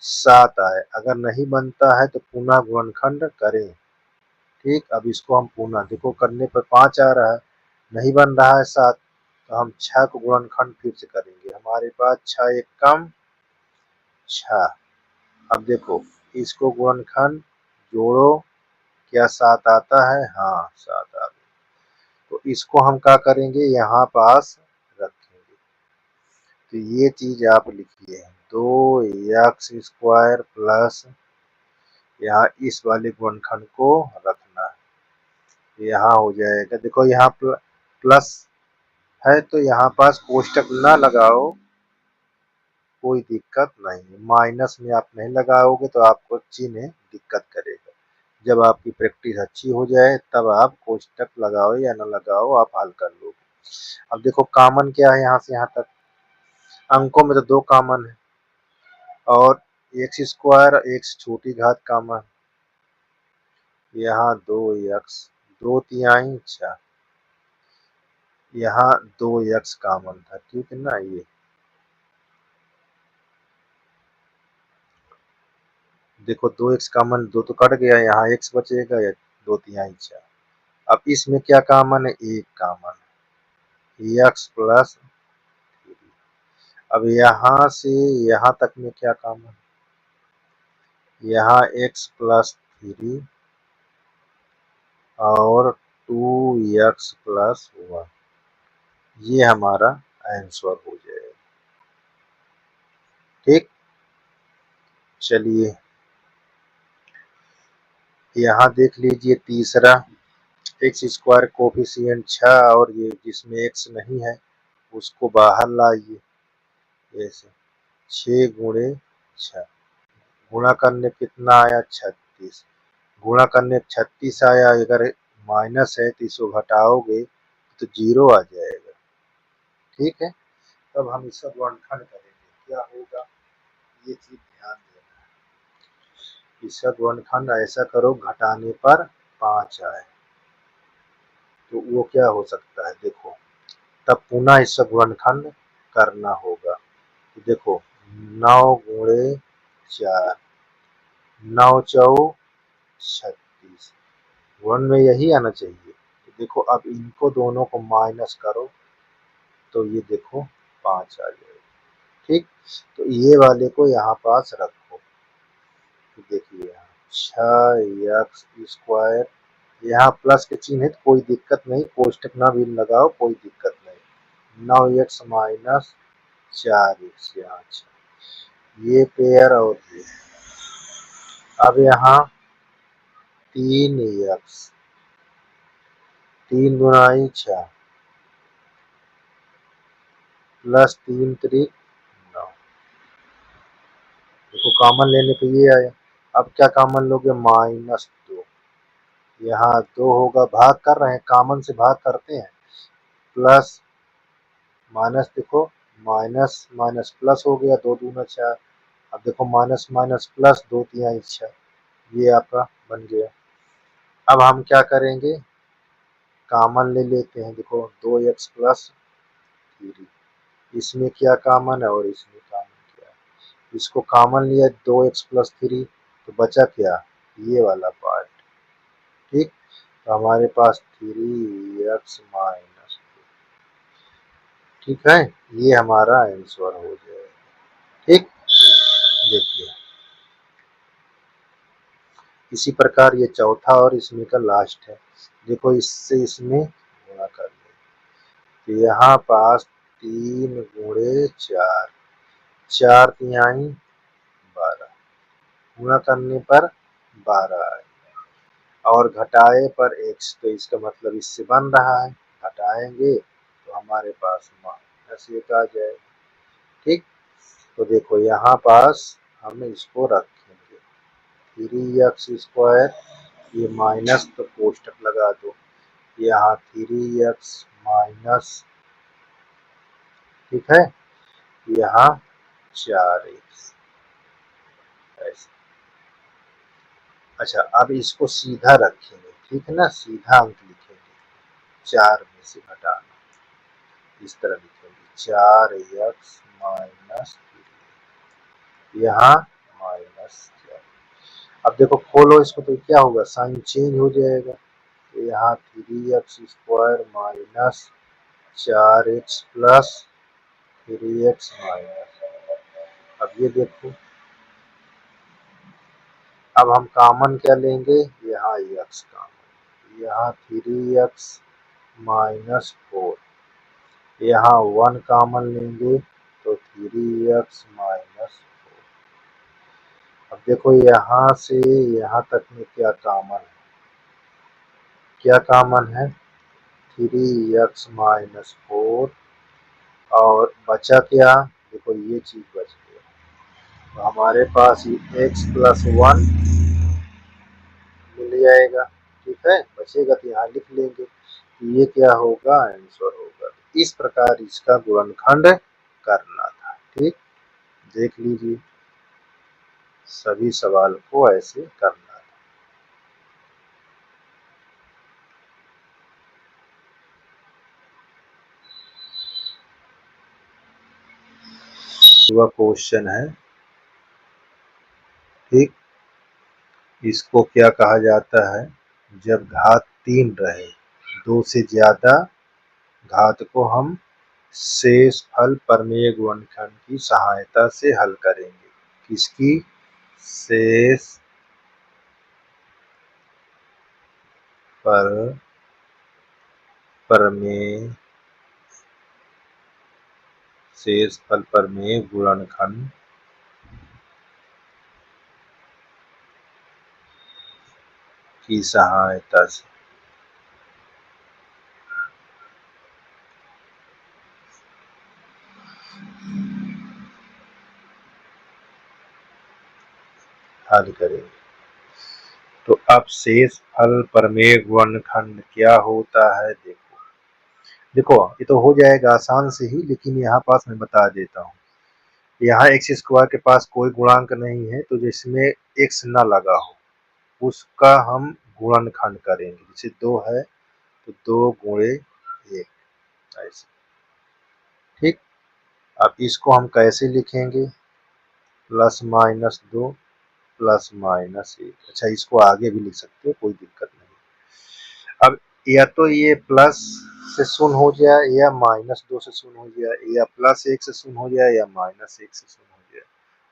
[SPEAKER 1] 7 आए। अगर नहीं बनता है तो पुनः गुणनखंड करें। ठीक, अब इसको हम पुनः देखो करने पर 5 आ रहा है, नहीं बन रहा है 7, तो हम 6 को गुणनखंड फिर से करेंगे। हमारे पास 6 एक कम 6। अब देखो इसको गुणनखंड जोड़ो, क्या 7 आता है? हाँ 7 आ गया। तो इसको हम क्या करेंगे, यहाँ पास रखेंगे। तो ये चीज आप लिखिए 2x स्क्वायर प्लस, यहाँ इस वाले गुणनखंड को रखना है, यहाँ हो जाएगा। देखो यहाँ प्लस है तो यहाँ पास कोष्टक ना लगाओ, कोई दिक्कत नहीं। माइनस में आप नहीं लगाओगे तो आपको चिन्ह दिक्कत करेगा। जब आपकी प्रैक्टिस अच्छी हो जाए तब आप कोष्टक लगाओ या ना लगाओ, आप हल कर लोगे। अब देखो कॉमन क्या है, यहाँ से यहाँ तक अंकों में तो 2 कॉमन है, और एक्स स्क्वायर एक्स छोटी घात कॉमन, यहाँ 2x 2 तिहाई 6, यहाँ 2x कॉमन था। ठीक है ना, ये देखो 2x कॉमन, 2 तो कट गया, यहाँ x बचेगा या 2 तिहाई 6। अब इसमें क्या कॉमन है, 1 कॉमन है, x प्लस। अब यहाँ से यहाँ तक में क्या कॉमन, यहाँ x प्लस 3 और 2x प्लस 1, ये हमारा आंसर हो जाएगा। ठीक, चलिए यहाँ देख लीजिए तीसरा, एक्स स्क्वायर कोफिशिएंट 6 और ये जिसमें x नहीं है उसको बाहर लाइए। ऐसे 6 गुणे 6, गुणा करने कितना आया 36, गुणा करने 36 आया। अगर माइनस है तो इसको घटाओगे तो 0 आ जाएगा। ठीक है, तब हम इसका गुणनखंड करेंगे, क्या होगा ये चीज ध्यान देना है। इसका गुणनखंड ऐसा करो घटाने पर 5 आए, तो वो क्या हो सकता है देखो, तब पुनः इसका गुणनखंड करना होगा। तो देखो 9 गुणे 4, 9 चौ 36, वन में यही आना चाहिए। तो देखो अब इनको दोनों को माइनस करो तो ये देखो 5 आ जाएगा। ठीक, तो ये वाले को यहाँ पास रखो। तो देखिए यहाँ 6x स्क्वायर, यहाँ प्लस के चिन्ह है तो कोई दिक्कत नहीं, कोष्टक ना भी लगाओ कोई दिक्कत नहीं। 9x माइनस 4x, यहाँ ये पेयर और ये। अब यहाँ 3x, 3 गुणाई 6 प्लस 3 त्रिक 9, देखो कॉमन लेने पे ये आया। अब क्या कॉमन लोगे, -2, यहाँ 2 होगा, भाग कर रहे हैं, कॉमन से भाग करते हैं, प्लस माइनस, देखो माइनस माइनस प्लस हो गया, 2 दूना 4। अब देखो माइनस माइनस प्लस, 2 तिहाई 6, ये आपका बन गया। अब हम क्या करेंगे, कॉमन ले लेते हैं। देखो 2x प्लस 3, इसमें क्या कॉमन है और इसमें कॉमन क्या है। इसको कॉमन लिया 2x प्लस 3, तो बचा क्या, ये वाला पार्ट। ठीक, तो हमारे पास 3x माइनस, ठीक है, ये हमारा आंसर हो जाएगा। ठीक, देखिए इसी प्रकार ये चौथा और इसमें का लास्ट है। देखो इससे इसमें गुणा कर ले, तो यहाँ पास 3 गुणे 4, 4 तिहाई 12, गुणा करने पर 12 आए और घटाए पर x, तो इसका मतलब इससे बन रहा है, घटाएंगे तो हमारे पास -1 आ जाएगा। ठीक, तो देखो यहाँ पास हम इसको रखेंगे 3x², ये माइनस तो कोष्टक लगा दो, यहाँ 3x माइनस, ठीक है, यहाँ 4x ऐसे। अच्छा, अब इसको सीधा रखेंगे, ठीक है ना, सीधा अंक लिखेंगे, 4 में से घटाना, इस तरह लिखेंगे 4x माइनस, यहाँ -4। अब देखो खोलो इसको तो क्या होगा, साइन चेंज हो जाएगा, तो यहाँ 3x² minus 4x plus 3x minus. अब ये देखो, अब हम कॉमन क्या लेंगे, यहाँ x कॉमन, यहाँ 3x माइनस 4, यहाँ 1 कॉमन लेंगे तो 3x माइनस 4। अब देखो यहाँ से यहाँ तक में क्या कॉमन है, क्या कॉमन है, 3x माइनस 4 और बचा क्या, देखो ये चीज बच गया, तो हमारे पास ये x प्लस 1 मिल जाएगा। ठीक है, बचेगा तो यहाँ लिख लेंगे, ये क्या होगा, आंसर होगा। इस प्रकार इसका गुणनखंड करना था। ठीक, देख लीजिए सभी सवाल को ऐसे करना था। वह क्वेश्चन है, ठीक, इसको क्या कहा जाता है, जब घात 3 रहे, 2 से ज्यादा घात को हम शेष फल प्रमेय गुणनखंड की सहायता से हल करेंगे। किसकी, शेष फल प्रमेय, शेष फल प्रमेय गुणनखंड की सहायता से हल करेंगे। तो अब शेष फल प्रमेय गुणनखंड क्या होता है, देखो देखो ये तो हो जाएगा आसान से ही, लेकिन यहाँ पास मैं बता देता हूँ। यहाँ x² के पास कोई गुणांक नहीं है, तो जिसमें x न लगा हो उसका हम गुणनखंड करेंगे। जैसे 2 है तो 2 गुणे 1 ऐसे। ठीक, अब इसको हम कैसे लिखेंगे, +-2 +-1। अच्छा, इसको आगे भी लिख सकते हो, कोई दिक्कत नहीं। अब या तो ये प्लस से शून्य हो जाए या -2 से शून्य हो जाए, या +1 से शून्य हो जाए या -1 से शून्य हो जाए,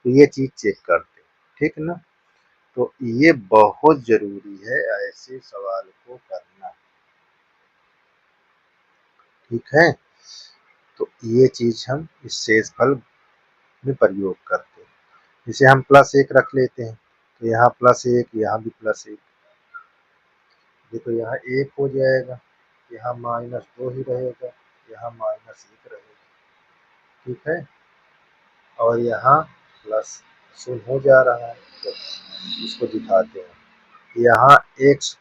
[SPEAKER 1] तो ये चीज चेक करते हैं। ठीक है ना, तो ये बहुत जरूरी है ऐसे सवाल को करना। ठीक है, तो ये चीज हम इस शेषफल में प्रयोग करते हैं। इसे हम +1 रख लेते हैं, तो यहाँ +1, यहाँ भी +1, देखो यहाँ 1 हो जाएगा, यहाँ -2 ही रहेगा, यहाँ -1 रहेगा। ठीक है, और यहाँ प्लस शून्य हो जा रहा है, तो इसको दिखाते हैं। यहाँ x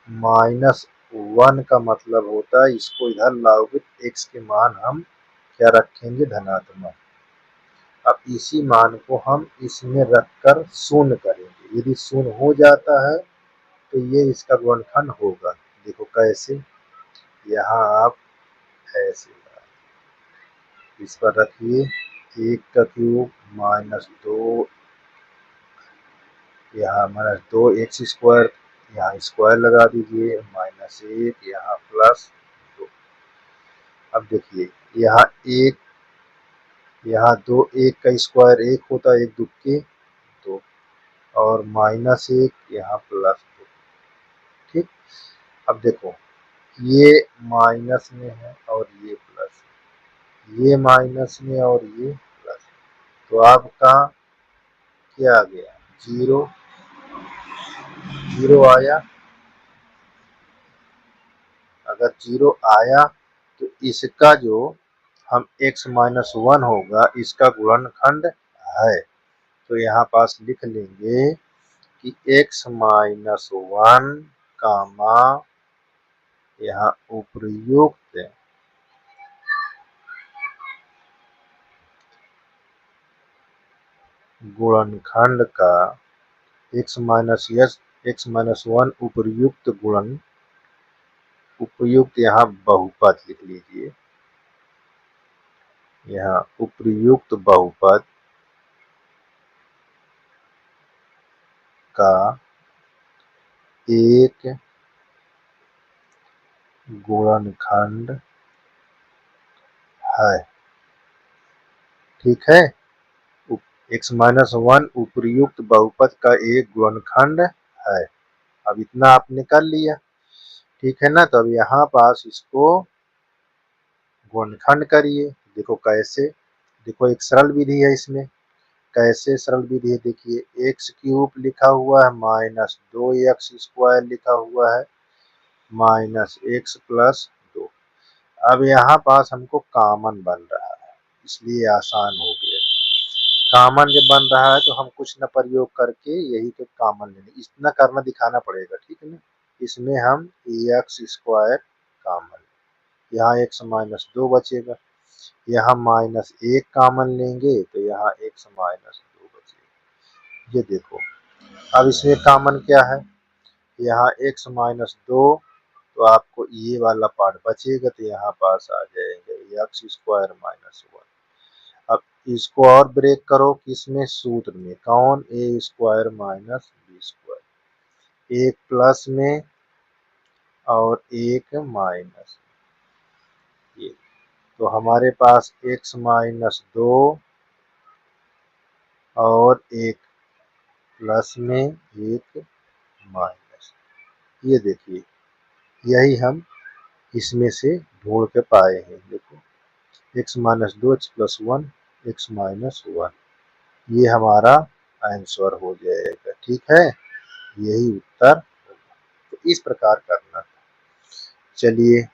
[SPEAKER 1] -1 का मतलब होता है, इसको इधर लाओगे x के मान हम क्या रखेंगे, धनात्मक। अब इसी मान को हम इसमें रखकर शून्य करेंगे, यदि शून्य हो जाता है तो ये इसका गुणनखंड होगा। देखो कैसे, यहाँ आप ऐसे इस पर रखिए 1 का क्यूब -2, यहाँ -2 एक्स स्क्वायर, यहाँ स्क्वायर लगा दीजिए, -1 यहाँ +2। अब देखिए यहाँ 1, यहाँ 2, 1 का स्क्वायर 1 होता है, 1 दुक्के 2, और -1 यहाँ +2। ठीक, अब देखो ये माइनस में है और ये प्लस, ये माइनस में और ये प्लस, तो आपका क्या आ गया, 0 0 आया। अगर 0 आया तो इसका जो हम x-1 होगा इसका गुणनखंड है, तो यहाँ पास लिख लेंगे कि x-1 कामा यहाँ उपर्युक्त गुणनखंड का x-1 उपर्युक्त गुणन, उपर्युक्त यहाँ बहुपद लिख लीजिए, यहाँ उपर्युक्त बहुपद का एक गुणनखंड है। ठीक है, x-1 उपर्युक्त बहुपद का एक गुणनखंड है। अब इतना आपने कर लिया, ठीक है ना। तो अब यहाँ पास इसको गुणनखंड करिए। देखो कैसे, देखो एक सरल विधि है इसमें। कैसे सरल विधि है, देखिए x³ लिखा हुआ है, -2x² लिखा हुआ है, -x + 2। अब यहाँ पास हमको कॉमन बन रहा है, इसलिए आसान हो गया। कॉमन जब बन रहा है तो हम कुछ न प्रयोग करके यही तो कॉमन लेंगे, इतना करना दिखाना पड़ेगा, ठीक है ना। इसमें हम x² कॉमन, यहाँ x-2 बचेगा, यहाँ -1 कॉमन लेंगे तो यहाँ x-2 बचेगा। ये देखो, अब इसमें कॉमन क्या है, यहाँ x-2, तो आपको ये वाला पार्ट बचेगा, तो यहाँ पास आ जाएगा x² -1। अब इसको और ब्रेक करो किसमें, सूत्र में, कौन, a² - b², एक प्लस में और एक माइनस, ये तो हमारे पास x-2 और एक प्लस में एक माइनस, ये देखिए यही हम इसमें से ढूंढ के पाए हैं। देखो x-2 x + 1 x-1, ये हमारा आंसर हो जाएगा। ठीक है, यही उत्तर होगा। तो इस प्रकार करना। चलिए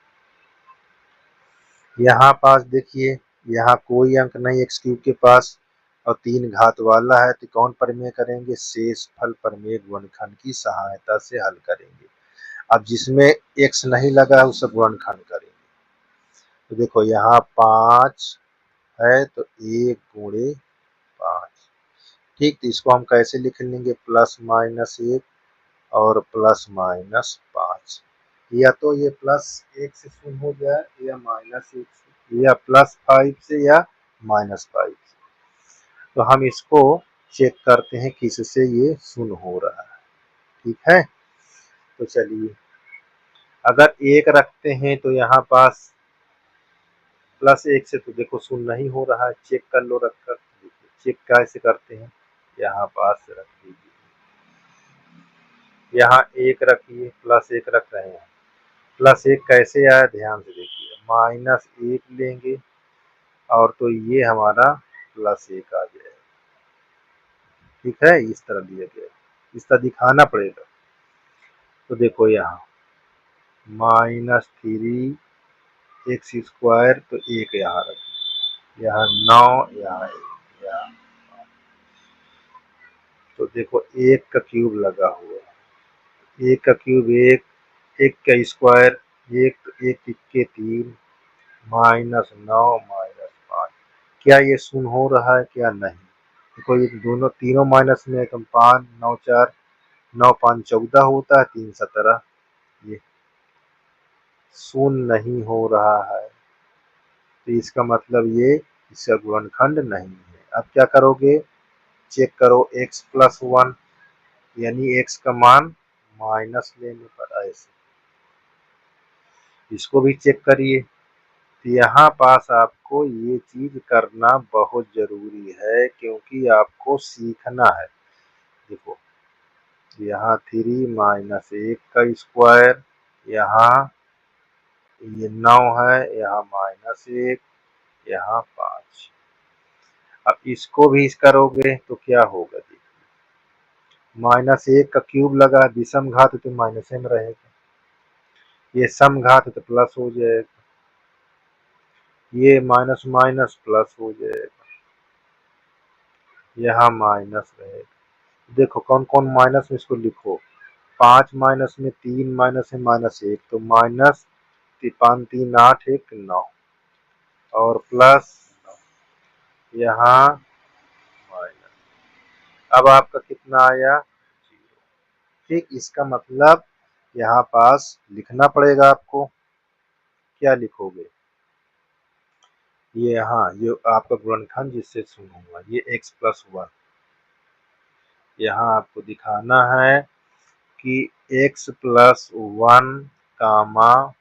[SPEAKER 1] यहाँ पास देखिए, यहाँ कोई अंक नहीं x³ के पास और 3 घात वाला है, तो कौन प्रमेय करेंगे, शेषफल प्रमेय गुणनखंड की सहायता से हल करेंगे। अब जिसमें x नहीं लगा है उससे गुणनखंड करेंगे। तो देखो यहाँ 5 है तो 1 × 5, ठीक। तो इसको हम कैसे लिख लेंगे, +-1 और +-5, या तो ये +1 से शून्य हो जाए या -1 से, या +5 से या -5 से। तो हम इसको चेक करते हैं किससे ये शून्य हो रहा है। ठीक है, तो चलिए अगर 1 रखते हैं तो यहाँ पास +1 से तो देखो शून्य नहीं हो रहा है, चेक कर लो रख कर। चेक कैसे करते हैं, यहाँ पास रख दीजिए, यहाँ 1 रखिए, +1 रख रहे हैं, +1 कैसे आया ध्यान से देखिए, -1 लेंगे और तो ये हमारा +1 आ जाएगा। ठीक है, इस तरह दिया गया, इस तरह दिखाना पड़ेगा। तो देखो यहाँ -3 x², तो 1 यहाँ रखिए, यहाँ 9, यहाँ 1, यहाँ, तो देखो 1 का क्यूब लगा हुआ है, 1 का क्यूब 1, 1 का स्क्वायर 1, तो 1 तिक्के 3, -9 -5, क्या ये शून्य हो रहा है, क्या नहीं। देखो ये दोनों तीनों माइनस में है, तो 5 9 4 9 5 14 होता है, 3 17, ये शून्य नहीं हो रहा है, तो इसका मतलब ये इसका गुणनखंड नहीं है। अब क्या करोगे, चेक करो x प्लस 1 यानी x का मान माइनस लेने पर ऐसे, इसको भी चेक करिए। तो यहाँ पास आपको ये चीज करना बहुत जरूरी है, क्योंकि आपको सीखना है। देखो यहाँ 3 माइनस 1 का स्क्वायर, यहाँ ये 9 है, यहाँ माइनस 1, यहाँ 5। अब इसको भी इस करोगे तो क्या होगा, देखिए माइनस 1 का क्यूब लगा, विषम घात तो माइनस में रहेगा, ये सम घात तो प्लस हो जाएगा, ये माइनस माइनस प्लस हो जाएगा, यहाँ माइनस रहेगा। देखो कौन कौन माइनस में, इसको लिखो 5 माइनस में, 3 माइनस में, माइनस 1, तो माइनस 5 3 8 1 9 और प्लस यहाँ माइनस। अब आपका कितना आया, 0। ठीक, इसका मतलब यहाँ पास लिखना पड़ेगा आपको। क्या लिखोगे, ये हाँ ये आपका गुणनखंड जिससे शून्य हुआ, ये x प्लस 1। यहाँ आपको दिखाना है कि x प्लस 1 कामा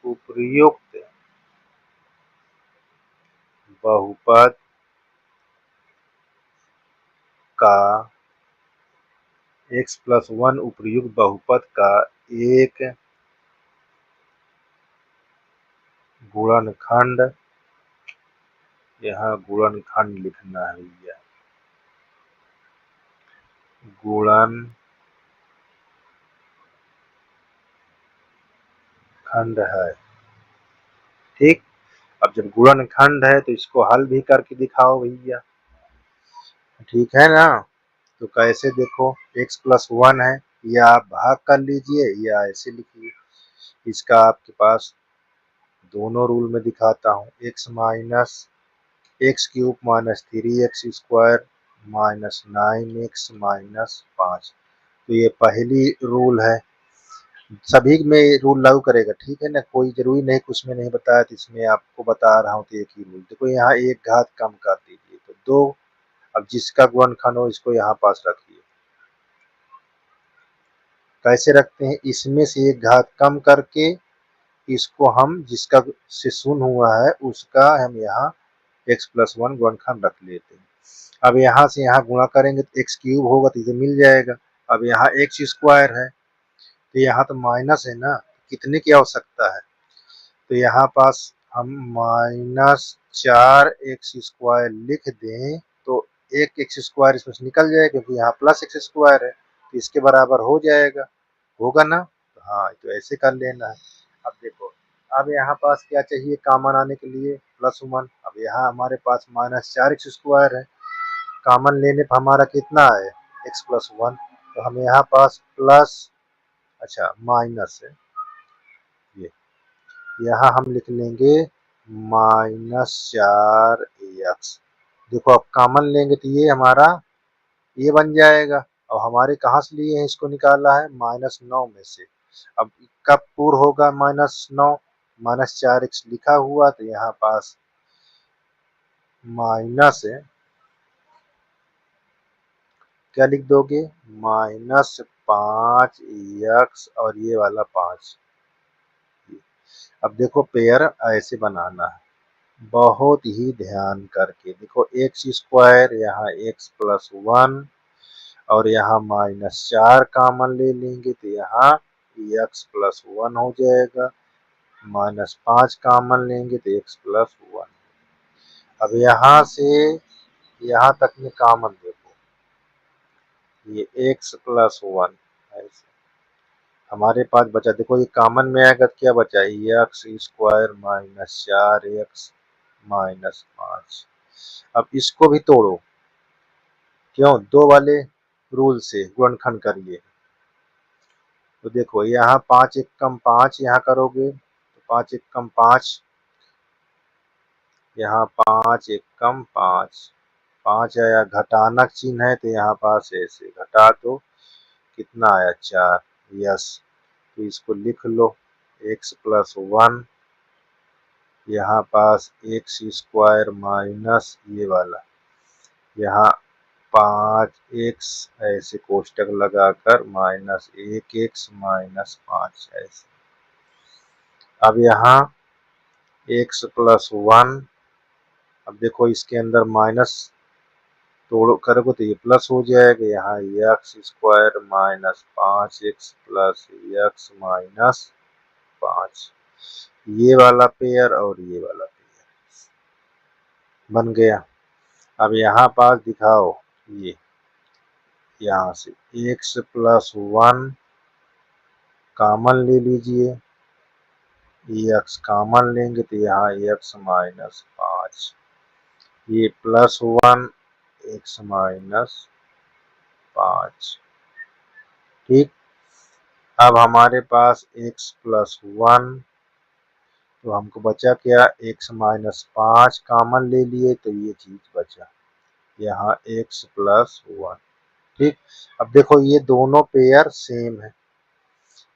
[SPEAKER 1] उपर्युक्त बहुपद का x प्लस 1 उपर्युक्त बहुपद का एक गुणनखंड, यहाँ गुणनखंड लिखना है भैया, गुणनखंड है। ठीक, अब जब गुणनखंड है तो इसको हल भी करके दिखाओ भैया, ठीक है ना। तो कैसे, देखो x प्लस 1 है, या आप भाग कर लीजिए या ऐसे लिखिए। इसका आपके पास दोनों रूल में दिखाता हूँ, x minus x cube minus 3x स्क्वायर माइनस 9x माइनस 5। तो ये पहली रूल है, सभी में रूल लागू करेगा, ठीक है ना, कोई जरूरी नहीं कुछ में नहीं बताया तो इसमें आपको बता रहा हूँ। तो एक ही रूल, देखो यहाँ एक घात कम कर दीजिए तो 2। अब जिसका गुणनखंड हो इसको यहाँ पास रखिए। कैसे रखते हैं, इसमें से एक घात कम करके इसको हम जिसका से शून्य हुआ है उसका हम यहाँ x प्लस 1 गुणनखंड रख लेते हैं। अब यहाँ से यहाँ गुणा करेंगे तो x क्यूब होगा तो इसे मिल जाएगा। अब यहाँ x स्क्वायर है तो यहाँ तो माइनस है ना, कितने की आवश्यकता है, तो यहाँ पास हम माइनस 4x स्क्वायर लिख दें तो एक x स्क्वायर इसमें से निकल जाएगा, क्योंकि यहाँ प्लस x स्क्वायर है तो इसके बराबर हो जाएगा, होगा ना। हाँ तो ऐसे कर लेना है। अब देखो, अब यहाँ पास क्या चाहिए कॉमन आने के लिए, प्लस 1। अब यहाँ हमारे पास माइनस 4x स्क्वायर है, कॉमन लेने पर हमारा कितना है x प्लस 1, तो हम यहाँ पास प्लस, अच्छा माइनस है, ये यहाँ हम लिख लेंगे माइनस 4x। देखो अब कॉमन लेंगे तो ये हमारा ये बन जाएगा, और हमारे कहाँ से लिए हैं, इसको निकाला है -9 में से। अब कब पूर्ण होगा -9, -4x लिखा हुआ तो यहाँ पास माइनस है, क्या लिख दोगे -5x और ये वाला 5। अब देखो पेयर ऐसे बनाना है, बहुत ही ध्यान करके देखो, एक्स स्क्वायर यहाँ x प्लस 1 और यहाँ -4 कॉमन ले लेंगे तो यहाँ x प्लस 1 हो जाएगा, -5 कॉमन लेंगे तो x प्लस 1। अब यहाँ से यहाँ तक में कॉमन देखो, ये x प्लस 1 ऐसे हमारे पास बचा, देखो ये कॉमन में आएगा तो क्या बचा, एक्स स्क्वायर -4x -5। अब इसको भी तोड़ो, क्यों, दो वाले रूल से गुणनखंड करिए। तो देखो यहाँ 5 एक कम 5 यहाँ करोगे तो 5 एक कम 5, यहाँ 5 एक कम 5, 5 आया, घटाना चिन्ह है तो यहाँ पास ऐसे घटा दो, कितना आया 4, यस। तो इसको लिख लो x प्लस 1 यहाँ पास एक्स स्क्वायर माइनस ये वाला यहाँ 5x ऐसे कोष्टक लगाकर माइनस 1x माइनस 5 ऐसे। अब यहाँ x प्लस 1, अब देखो इसके अंदर माइनस तोड़ो करोगे तो ये प्लस हो जाएगा, यहाँ x square minus 5x plus x minus 5, ये वाला पेयर और ये वाला पेयर बन गया। अब यहाँ पास दिखाओ ये यहाँ से x प्लस 1 कॉमन ले लीजिए, x कॉमन लेंगे तो यहाँ x माइनस 5, ये प्लस 1 x माइनस 5। ठीक, अब हमारे पास x प्लस 1, तो हमको बचा क्या, x माइनस 5 कॉमन ले लिए तो ये चीज बचा यहाँ x प्लस 1। ठीक, अब देखो ये दोनों पेयर सेम है,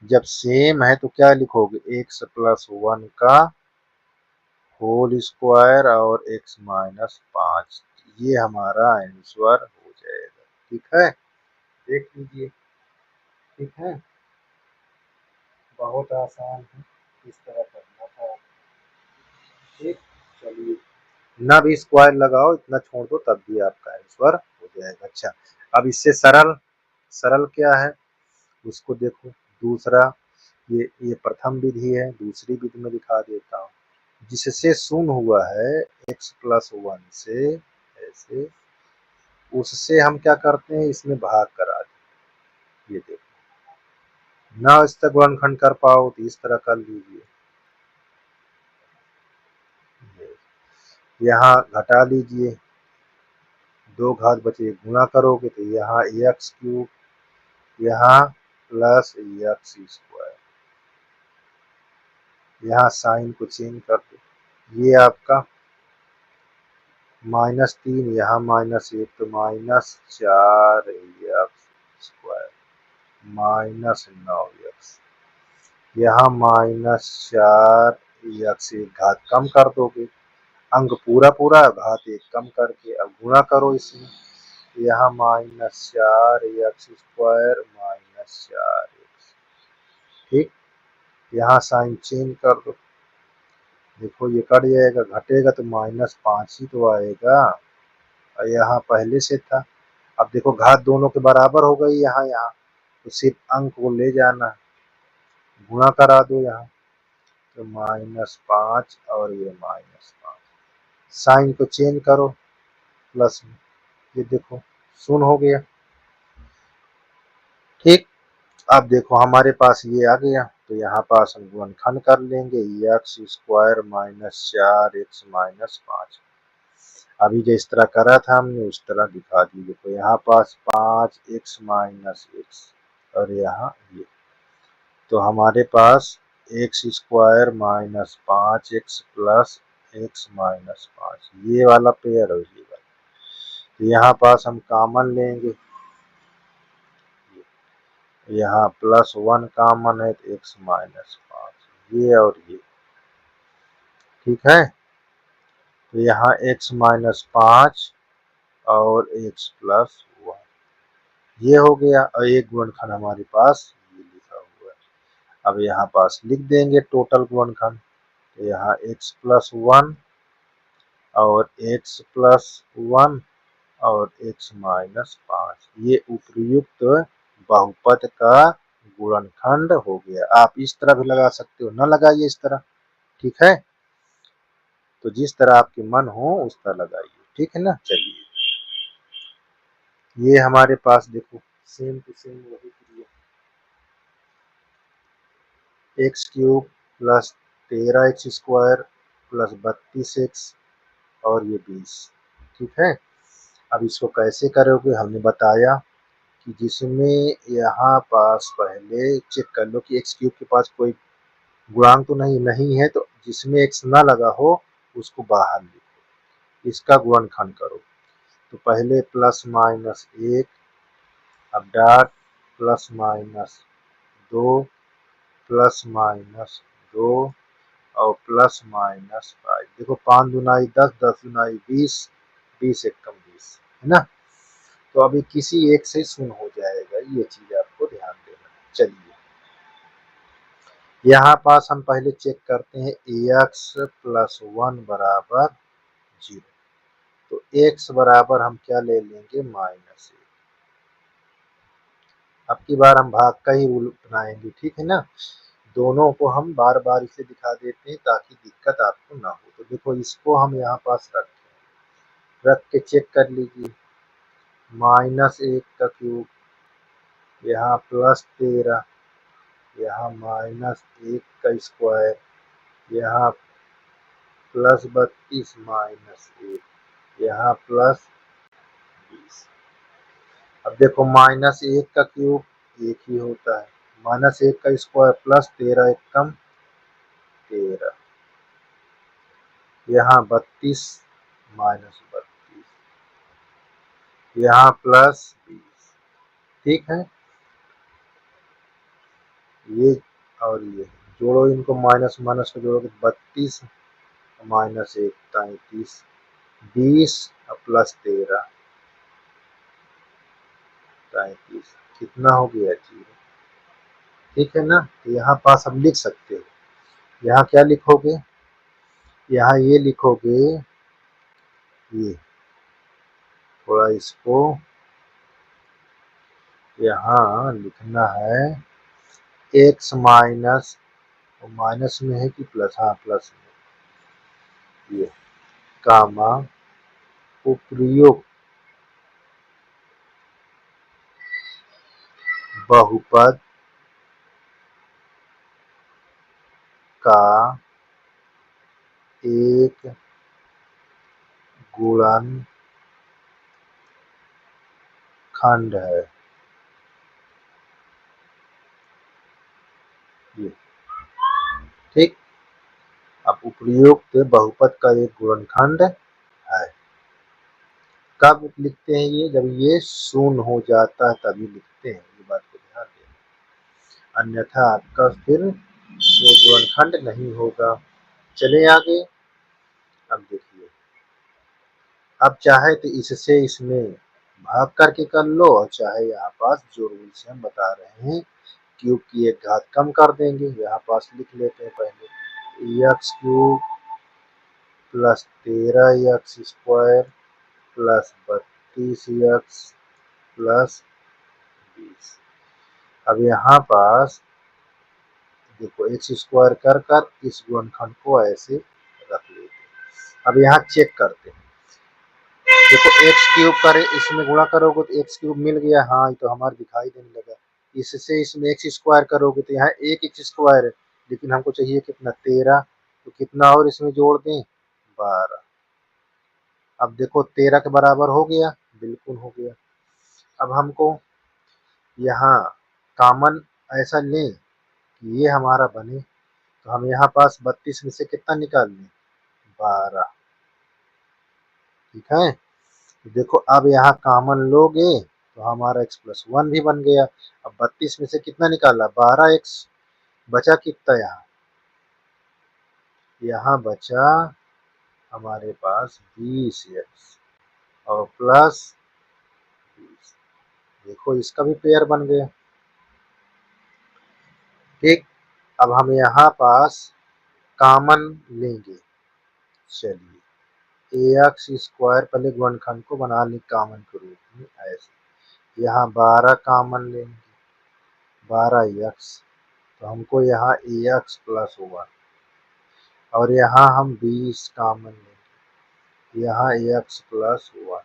[SPEAKER 1] जब सेम है तो क्या लिखोगे, x प्लस 1 का होल स्क्वायर और x माइनस 5, ये हमारा आंसर हो जाएगा। ठीक है, देख लीजिए। ठीक है, बहुत आसान है, इस तरह करना था। ठीक, चलिए ना भी स्क्वायर लगाओ, इतना छोड़ दो तब भी आपका आंसर हो जाएगा। अच्छा, अब इससे सरल सरल क्या है उसको देखो। दूसरा ये प्रथम विधि है, दूसरी विधि में दिखा देता हूँ। जिससे शून्य हुआ है x प्लस 1 से ऐसे, उससे हम क्या करते हैं, इसमें भाग करा दें। ये देखो ना, इस तक गुणनखंड कर पाओ तो इस तरह कर लीजिए, यहाँ घटा लीजिए, 2 घात बचे, गुणा करोगे तो यहाँ एक्स क्यूब, यहाँ प्लस एक्स स्क्वायर, यहाँ साइन को चेंज कर दो, ये आपका -3, यहाँ -1 तो -4 एक्स स्क्वायर -9x, यहाँ -4 एक्स, एक घात कम कर दोगे, अंक पूरा पूरा घात एक कम करके अब गुणा करो इसमें, यहाँ -4 एक्स स्क्वायर -4x। ठीक, यहाँ साइन चेंज कर दो, देखो ये कट जाएगा, घटेगा तो -5 ही तो आएगा, और यहाँ पहले से था। अब देखो घात दोनों के बराबर हो गई, यहाँ यहाँ तो सिर्फ अंक को ले जाना, गुणा करा दो यहाँ, तो -5 और ये -5, साइन को चेंज करो प्लस में, ये देखो शून्य हो गया। ठीक, अब देखो हमारे पास ये आ गया, तो यहाँ पास हम गुणनखंड कर लेंगे, एक्स स्क्वायर -4 x -5, अभी जिस तरह करा था हमने उस तरह दिखा दी। देखो यहाँ पास 5x -x और यहाँ ये, तो हमारे पास x square -5x plus x -5, ये वाला पेयर और ये वाला, तो यहाँ पास हम कॉमन लेंगे, यहाँ +1 कॉमन है तो x -5, ये और ये। ठीक है, तो यहाँ x -5 और x +1, ये हो गया, और एक गुणनखंड हमारे पास ये लिखा हुआ है। अब यहाँ पास लिख देंगे टोटल गुणनखंड, तो यहाँ x +1 और x +1 और x -5, ये उपयुक्त बहुपद का गुणनखंड हो गया। आप इस तरह भी लगा सकते हो, न लगाइए इस तरह। ठीक है, तो जिस तरह आपके मन हो उस तरह लगाइए। ठीक है ना, चलिए ये हमारे पास देखो सेम टू सेम वही क्रिया, x cube plus 13x square plus 32x और ये 20। ठीक है, अब इसको कैसे करोगे, हमने बताया कि जिसमें यहाँ पास पहले चेक कर लो कि एक्स क्यूब के पास कोई गुणांक तो नहीं है, तो जिसमें एक्स ना लगा हो उसको बाहर लिखो, इसका गुणनखंड करो। तो पहले +-1, अब डॉट +-2 प्लस माइनस 2 और प्लस माइनस 5। देखो 5 दूनाई 10, 10 दूनाई 20, 20 एकम 20 है ना। तो अभी किसी एक से शून्य हो जाएगा, ये चीज आपको ध्यान देना है। चलिए यहाँ पास हम पहले चेक करते हैं एक्स प्लस 1 बराबर 0। तो x बराबर हम क्या ले लेंगे, -1। अब की बार हम भाग का ही रूल अपनाएंगे, ठीक है ना। दोनों को हम बार बार इसे दिखा देते हैं ताकि दिक्कत आपको ना हो। तो देखो इसको हम यहाँ पास रख के चेक कर लीजिए। -1 का क्यूब, यहाँ +13, यहाँ -1 का स्क्वायर, यहाँ +32 -1, यहाँ +20। अब देखो -1 का क्यूब 1 ही होता है, -1 का स्क्वायर +13 एकम 13, यहाँ 32 -32, यहाँ +20। ठीक है, ये और ये जोड़ो, इनको माइनस माइनस को जोड़ो, 32 -1 33, 20 और +13 33, कितना हो गया 0। ठीक है ना। तो यहाँ पास हम लिख सकते हो, यहाँ क्या लिखोगे, यहाँ ये लिखोगे, ये थोड़ा इसको यहाँ लिखना है x माइनस, माइनस में है कि प्लस, हाँ प्लस में, ये कामा उपर्युक्त बहुपद का एक गुणनखंड है। ये ठीक। अब उपर्युक्त बहुपद का एक गुणनखंड है। कब लिखते हैं ये, जब ये शून्य हो जाता है तभी लिखते हैं, ये बात को ध्यान देना, अन्यथा आपका फिर वो गुणनखंड नहीं होगा। चले आगे। अब देखिए, अब चाहे तो इससे इसमें भाग करके कर लो, और चाहे यहाँ पास जो रूल से हम बता रहे हैं क्यूब की एक घात कम कर देंगे, यहाँ पास लिख लेते हैं पहले x cube plus 13x square plus 32x plus 20। अब यहाँ पास देखो एक्स स्क्वायर कर कर इस गुणनखंड को ऐसे रख लेते हैं। अब यहाँ चेक करते हैं, देखो एक्स क्यूब करे इसमें गुणा करोगे तो एक्स क्यूब मिल गया, हाँ ये तो हमारा दिखाई देने लगा। इससे इसमें एक्स स्क्वायर करोगे तो यहाँ एक एक्स स्क्वायर है, लेकिन हमको चाहिए कितना 13, तो कितना और इसमें जोड़ दें 12। अब देखो 13 के बराबर हो गया, बिल्कुल हो गया। अब हमको यहाँ कॉमन ऐसा लें कि ये हमारा बने, तो हम यहाँ पास 32 में से कितना निकाल लें 12। ठीक है, देखो अब यहाँ कॉमन लोगे तो हमारा x प्लस 1 भी बन गया। अब 32 में से कितना निकाला 12x, बचा कितना यहाँ, यहाँ बचा हमारे पास 20x और प्लस 20। देखो इसका भी पेयर बन गया। ठीक, अब हम यहाँ पास कॉमन लेंगे। चलिए एक्स स्क्वायर पहले गुणनखंड को बना लें कॉमन के रूप में ऐसे, यहाँ 12 कॉमन लेंगे, 12x, तो हमको यहाँ एक्स प्लस 1, और यहाँ हम 20 कॉमन लेंगे, यहाँ एक्स प्लस 1।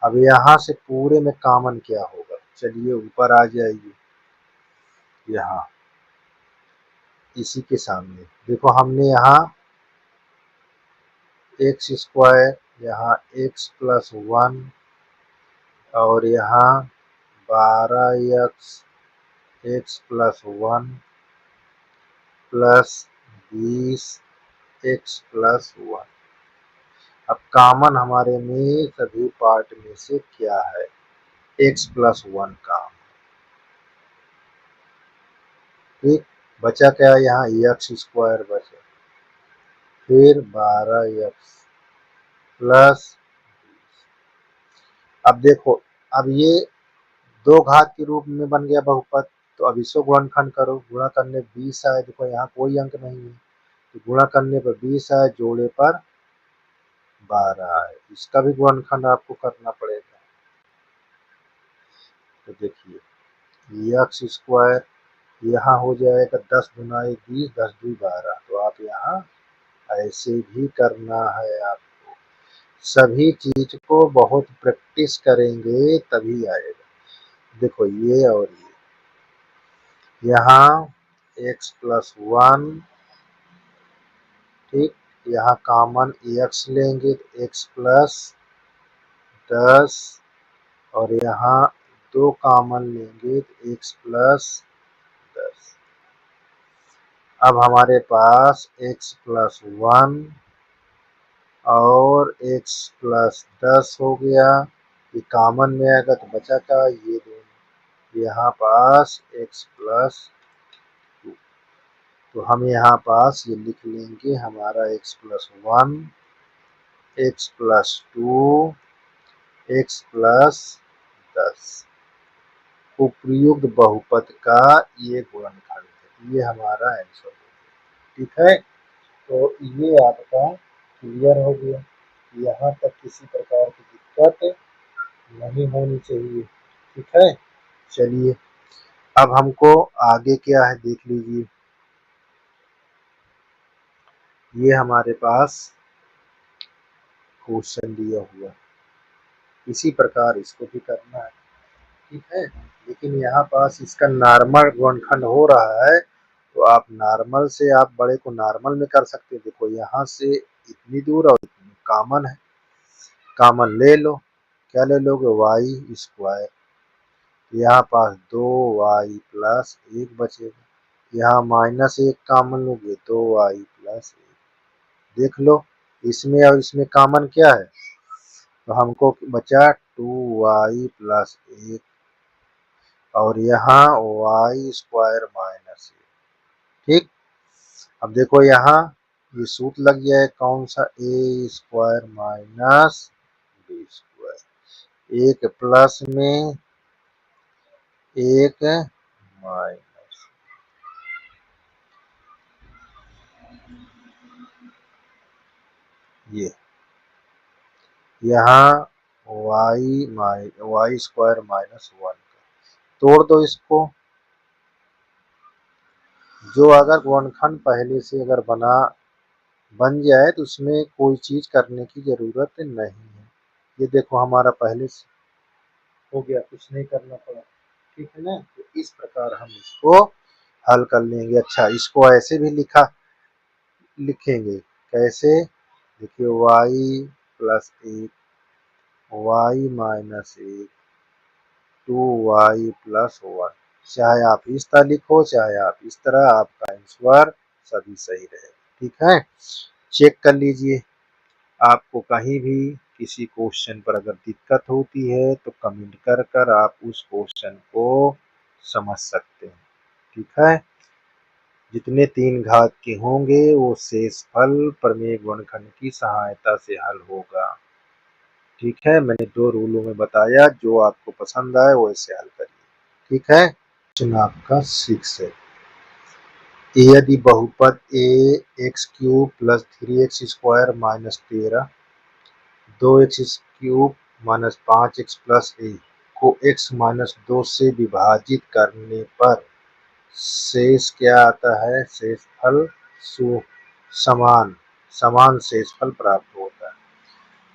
[SPEAKER 1] अब यहाँ से पूरे में कॉमन क्या होगा, चलिए ऊपर आ जाइए, यहाँ इसी के सामने देखो हमने यहाँ एक्स स्क्वायर, यहाँ एक्स प्लस 1 और यहाँ 12x x plus 1 plus 20 x plus 1। अब कॉमन हमारे में सभी पार्ट में से क्या है, एक्स प्लस 1 कॉमन। ठीक, बचा क्या यहाँ एक्स स्क्वायर बचा, फिर 12x प्लस। अब देखो, अब ये दो घात के रूप में बन गया बहुपद, तो अब इसको गुणनखंड करो, गुणा करने 20 आए, देखो यहाँ कोई अंक नहीं है तो गुणा करने पर 20 आए, जोड़े पर 12 आए, इसका भी गुणनखंड आपको करना पड़ेगा। तो देखिए एक्स स्क्वायर यहाँ हो जाएगा 10 गुना 20, 10 दूनी 12, तो आप यहाँ ऐसे भी करना है आपको। सभी चीज को बहुत प्रैक्टिस करेंगे तभी आएगा। देखो ये और ये, यहाँ x प्लस 1, ठीक, यहाँ कॉमन x लेंगे तो x प्लस 10, और यहाँ 2 कॉमन लेंगे तो x प्लस 10। अब हमारे पास x प्लस 1 और x प्लस 10 हो गया, ये कॉमन में आएगा तो बचा क्या, ये दोनों, यहाँ पास x प्लस 2, तो हम यहाँ पास ये लिख लेंगे हमारा x plus 1, x plus 2, x plus 10 उपयुक्त बहुपद का ये गुणनखंड है। ये हमारा आंसर है, ठीक है। तो ये आपका क्लियर हो गया, यहाँ तक किसी प्रकार की दिक्कत नहीं होनी चाहिए, ठीक है। चलिए अब हमको आगे क्या है देख लीजिए, ये हमारे पास क्वेश्चन दिया हुआ, इसी प्रकार इसको भी करना है, ठीक है। लेकिन यहाँ पास इसका नॉर्मल गुणनखंड हो रहा है, तो आप नॉर्मल से आप बड़े को नॉर्मल में कर सकते हैं। देखो यहाँ से इतनी दूर और इतनी कॉमन है, कॉमन ले लो, क्या ले लोगे, वाई स्क्वायर, यहाँ पास 2y प्लस 1 बचेगा, यहाँ माइनस 1 कॉमन लोगे 2y प्लस 1, देख लो इसमें और इसमें कॉमन क्या है, तो हमको बचा 2y प्लस 1, और यहाँ वाई स्क्वायर माइनस 1, ठीक। अब देखो यहाँ ये सूत्र लग गया है कौन सा, ए स्क्वायर माइनस बी स्क्वायर, एक प्लस में एक माइनस, ये यहाँ वाई स्क्वायर माइनस 1, तोड़ दो इसको, जो अगर गुणनखंड पहले से अगर बन जाए तो उसमें कोई चीज करने की जरूरत नहीं है। ये देखो हमारा पहले से हो गया, कुछ नहीं करना पड़ा, ठीक है ना। तो इस प्रकार हम इसको हल कर लेंगे। अच्छा इसको ऐसे भी लिखेंगे, कैसे, देखिए y plus 1, Y minus 1, 2y plus 1, चाहे आप इस तरह लिखो चाहे आप इस तरह, आपका आंसर सभी सही रहेगा, ठीक है। चेक कर लीजिए, आपको कहीं भी किसी क्वेश्चन पर अगर दिक्कत होती है तो कमेंट कर कर आप उस क्वेश्चन को समझ सकते हैं, ठीक है। जितने 3 घात के होंगे वो शेषफल प्रमेय गुणनखंड की सहायता से हल होगा, ठीक है। मैंने 2 रूलों में बताया, जो आपको पसंद आए वैसे हल करिए, ठीक है। क्वेश्चन आपका 6 है, यदि बहुपद a x cube plus 3x स्क्वायर माइनस 13, 2x क्यूब माइनस 5x प्लस ए को x माइनस 2 से विभाजित करने पर शेष क्या आता है, शेषफल समान समान शेषफल प्राप्त होता है।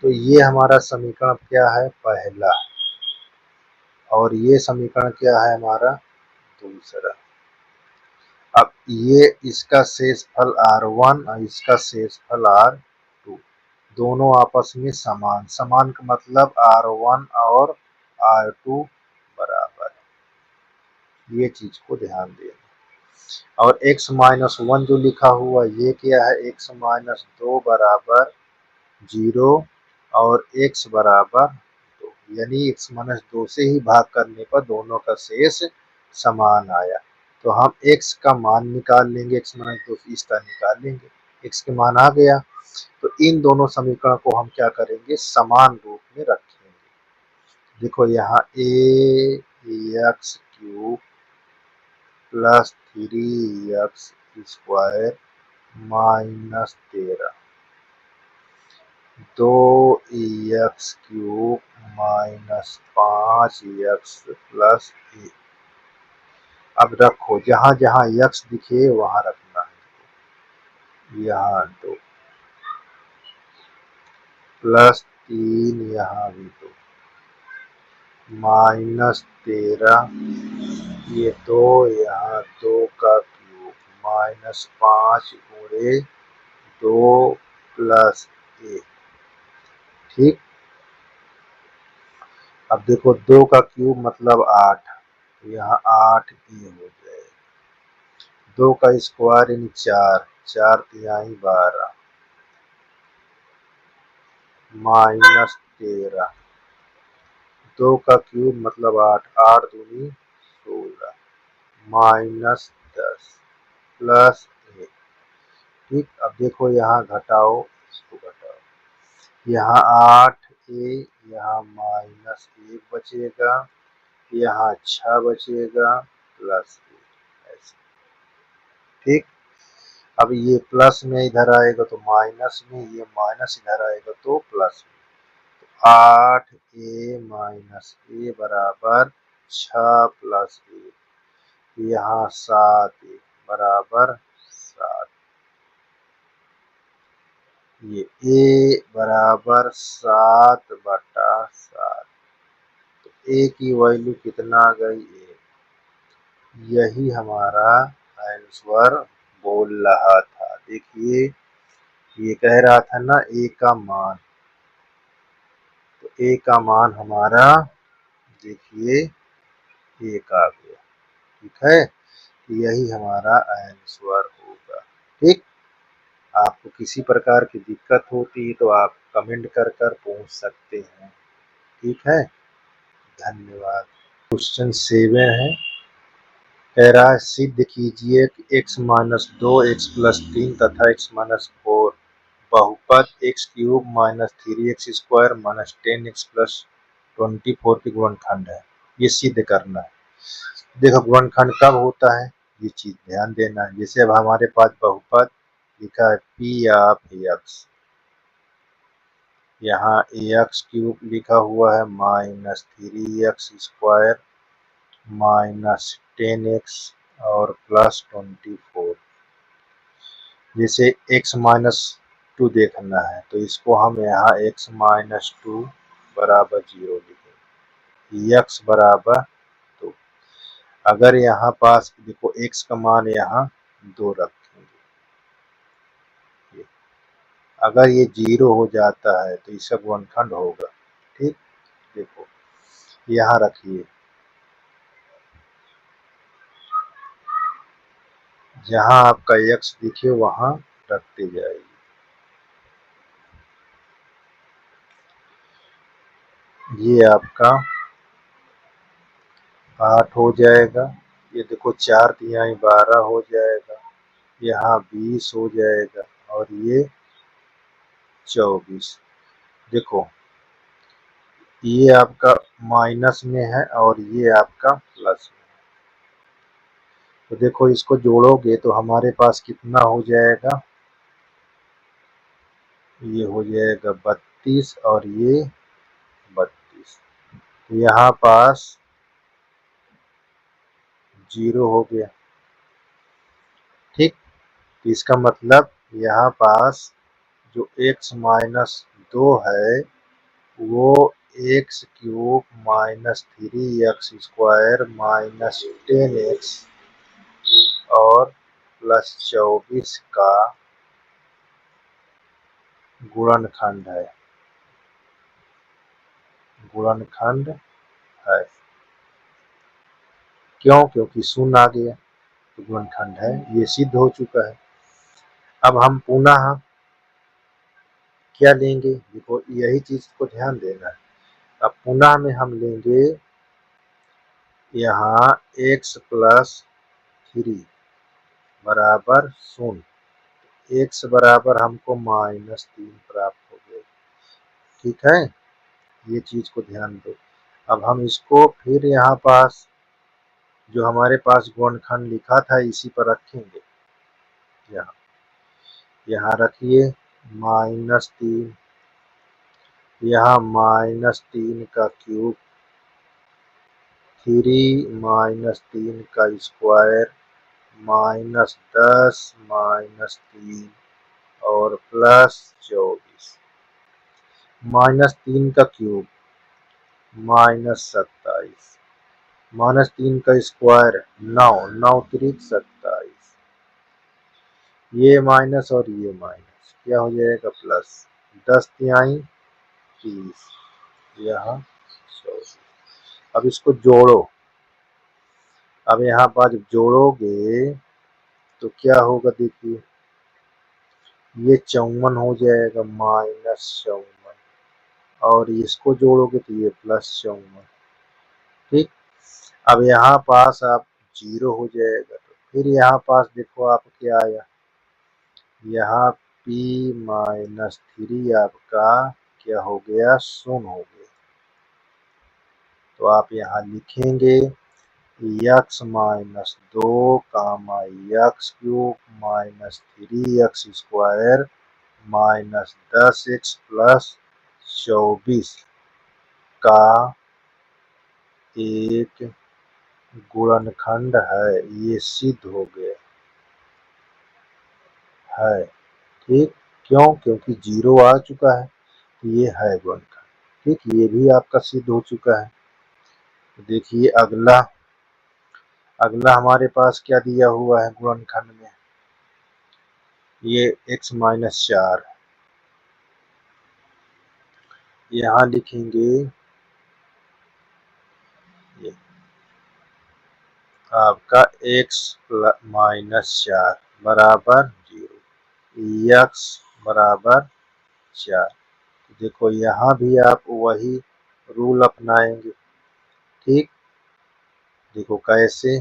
[SPEAKER 1] तो ये हमारा समीकरण क्या है, पहला, और ये समीकरण क्या है हमारा दूसरा। अब ये इसका शेषफल r1 और इसका शेषफल r2, दोनों आपस में समान, समान का मतलब r1 और r2 बराबर, ये चीज को ध्यान देना। और x माइनस 1 जो लिखा हुआ ये क्या है, x माइनस 2 बराबर 0 और x बराबर 2, यानी x माइनस 2 से ही भाग करने पर दोनों का शेष समान आया। तो हम x का मान निकाल लेंगे, x माइनस 2 इसका निकाल लेंगे, x के मान आ गया। तो इन दोनों समीकरण को हम क्या करेंगे, समान रूप में रखेंगे। देखो यहाँ a x cube plus 3x स्क्वायर माइनस 13, 2x क्यूब माइनस 5x प्लस 1। अब रखो, जहां जहां x दिखे वहां रखना है। यहाँ 2 प्लस 3, यहाँ भी 2 माइनस 13, ये 2, यहाँ 2 का क्यूब माइनस 5 गुणे 2 प्लस 1। ठीक, अब देखो 2 का क्यूब मतलब 8, यहाँ 8 ये हो जाएगा। 2 का स्क्वायर यानी 4, 4 तिहाई 12 माइनस 13, 2 का क्यूब मतलब 8, 8 दूनी 16 माइनस 10 प्लस 1। ठीक, अब देखो यहाँ घटाओ, इसको घटाओ, यहाँ 8a, यहाँ माइनस 1 बचेगा, यहाँ 6 बचेगा प्लस 1 ऐसे। ठीक, अब ये प्लस में इधर आएगा तो माइनस में, ये माइनस इधर आएगा तो प्लस में। तो 8a माइनस a बराबर 6 प्लस 1, यहाँ 7a बराबर 7। ये a बराबर 7/7। तो a की वैल्यू कितना आ गई, 1। यही हमारा आंसर बोल रहा था। देखिए ये कह रहा था ना a का मान, तो a का मान हमारा देखिए 1 आ गया। ठीक है, यही हमारा आंसर होगा। ठीक, आपको किसी प्रकार की दिक्कत होती है तो आप कमेंट कर पूछ सकते हैं। ठीक है, धन्यवाद। क्वेश्चन 7 है, कह रहा है सिद्ध कीजिए कि x माइनस 2 x प्लस 3 तथा x माइनस 4 बहुपद x क्यूब माइनस 3x स्क्वायर माइनस 10x प्लस 24 के गुणनखंड है। ये सिद्ध करना है। देखो गुणनखंड कब होता है, ये चीज ध्यान देना है। जैसे अब हमारे पास बहुपद लिखा है p ऑफ x, यहाँ ax क्यूब लिखा हुआ है माइनस 3x स्क्वायर माइनस 10x और प्लस 24। जैसे x माइनस 2 देखना है तो इसको हम यहाँ x माइनस 2 बराबर 0 लिखेंगे, x बराबर 2। अगर यहाँ पास देखो x का मान यहाँ 2 रखेंगे, अगर ये 0 हो जाता है तो इसका गुणनखंड होगा। ठीक, देखो यहाँ रखिए, जहाँ आपका x दिखे वहां रखते जाइए। ये आपका 8 हो जाएगा, ये देखो 4 तिहाई 12 हो जाएगा, यहाँ 20 हो जाएगा और ये 24। देखो ये आपका माइनस में है और ये आपका प्लस में है। तो देखो इसको जोड़ोगे तो हमारे पास कितना हो जाएगा, ये हो जाएगा 32 और ये 32। यहाँ पास 0 हो गया। ठीक, तो इसका मतलब यहाँ पास जो x माइनस 2 है वो x क्यूब माइनस 3x स्क्वायर माइनस 10x और प्लस 24 का गुणनखंड है, गुणनखंड है। क्यों, क्योंकि शून्य आ गया तो गुणनखंड है, ये सिद्ध हो चुका है। अब हम पुनः क्या लेंगे, देखो यही चीज को ध्यान देना है। अब पुनः में हम लेंगे यहाँ x प्लस 3 बराबर 0, x बराबर हमको -3 प्राप्त हो गए। ठीक है, ये चीज को ध्यान दो। अब हम इसको फिर यहाँ पास जो हमारे पास गुणनखंड लिखा था इसी पर रखेंगे। यहाँ रखिए -3, यहाँ -3 का क्यूब, 3 - 3 का स्क्वायर, -10 -3 और +24, -3 का क्यूब -27, -3 का स्क्वायर 9, 9 त्रिक 27, ये माइनस और ये माइनस क्या हो जाएगा प्लस, 10 तिहाई 30, यहाँ 24। अब इसको जोड़ो। अब यहाँ पर जब जोड़ोगे तो क्या होगा, देखिए ये 54 हो जाएगा, -54, और इसको जोड़ोगे तो ये +54। ठीक, अब यहाँ पास आप 0 हो जाएगा, तो फिर यहाँ पास देखो आप क्या आया, यहाँ p-3 आपका क्या हो गया, 0 हो गया। तो आप यहाँ लिखेंगे x - 2 x cube -3x square -10x + 24 का एक गुणनखंड है। ये सिद्ध हो गया है। ठीक, क्यों, क्योंकि 0 आ चुका है, ये है गुणनखंड। ठीक, ये भी आपका सिद्ध हो चुका है। देखिए अगला हमारे पास क्या दिया हुआ है गुणनखंड में, ये x - 4, यहाँ लिखेंगे ये आपका x - 4 बराबर 0, x बराबर 4। देखो यहाँ भी आप वही रूल अपनाएंगे। ठीक, देखो कैसे,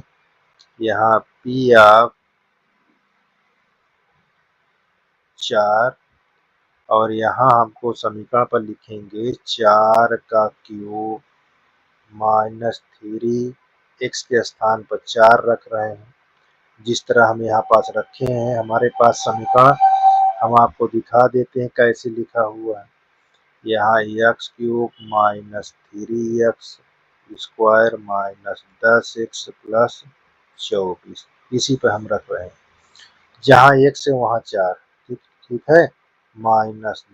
[SPEAKER 1] यहाँ p आप 4 और यहाँ हमको समीकरण पर लिखेंगे 4 का क्यूब -3, x के स्थान पर 4 रख रहे हैं, जिस तरह हम यहाँ पास रखे हैं। हमारे पास समीकरण हम आपको दिखा देते हैं कैसे लिखा हुआ है। यहाँ x cube -3x square -10x + 24, इसी पे हम रख रहे हैं। जहाँ x है वहाँ 4। ठीक, ठीक है, -10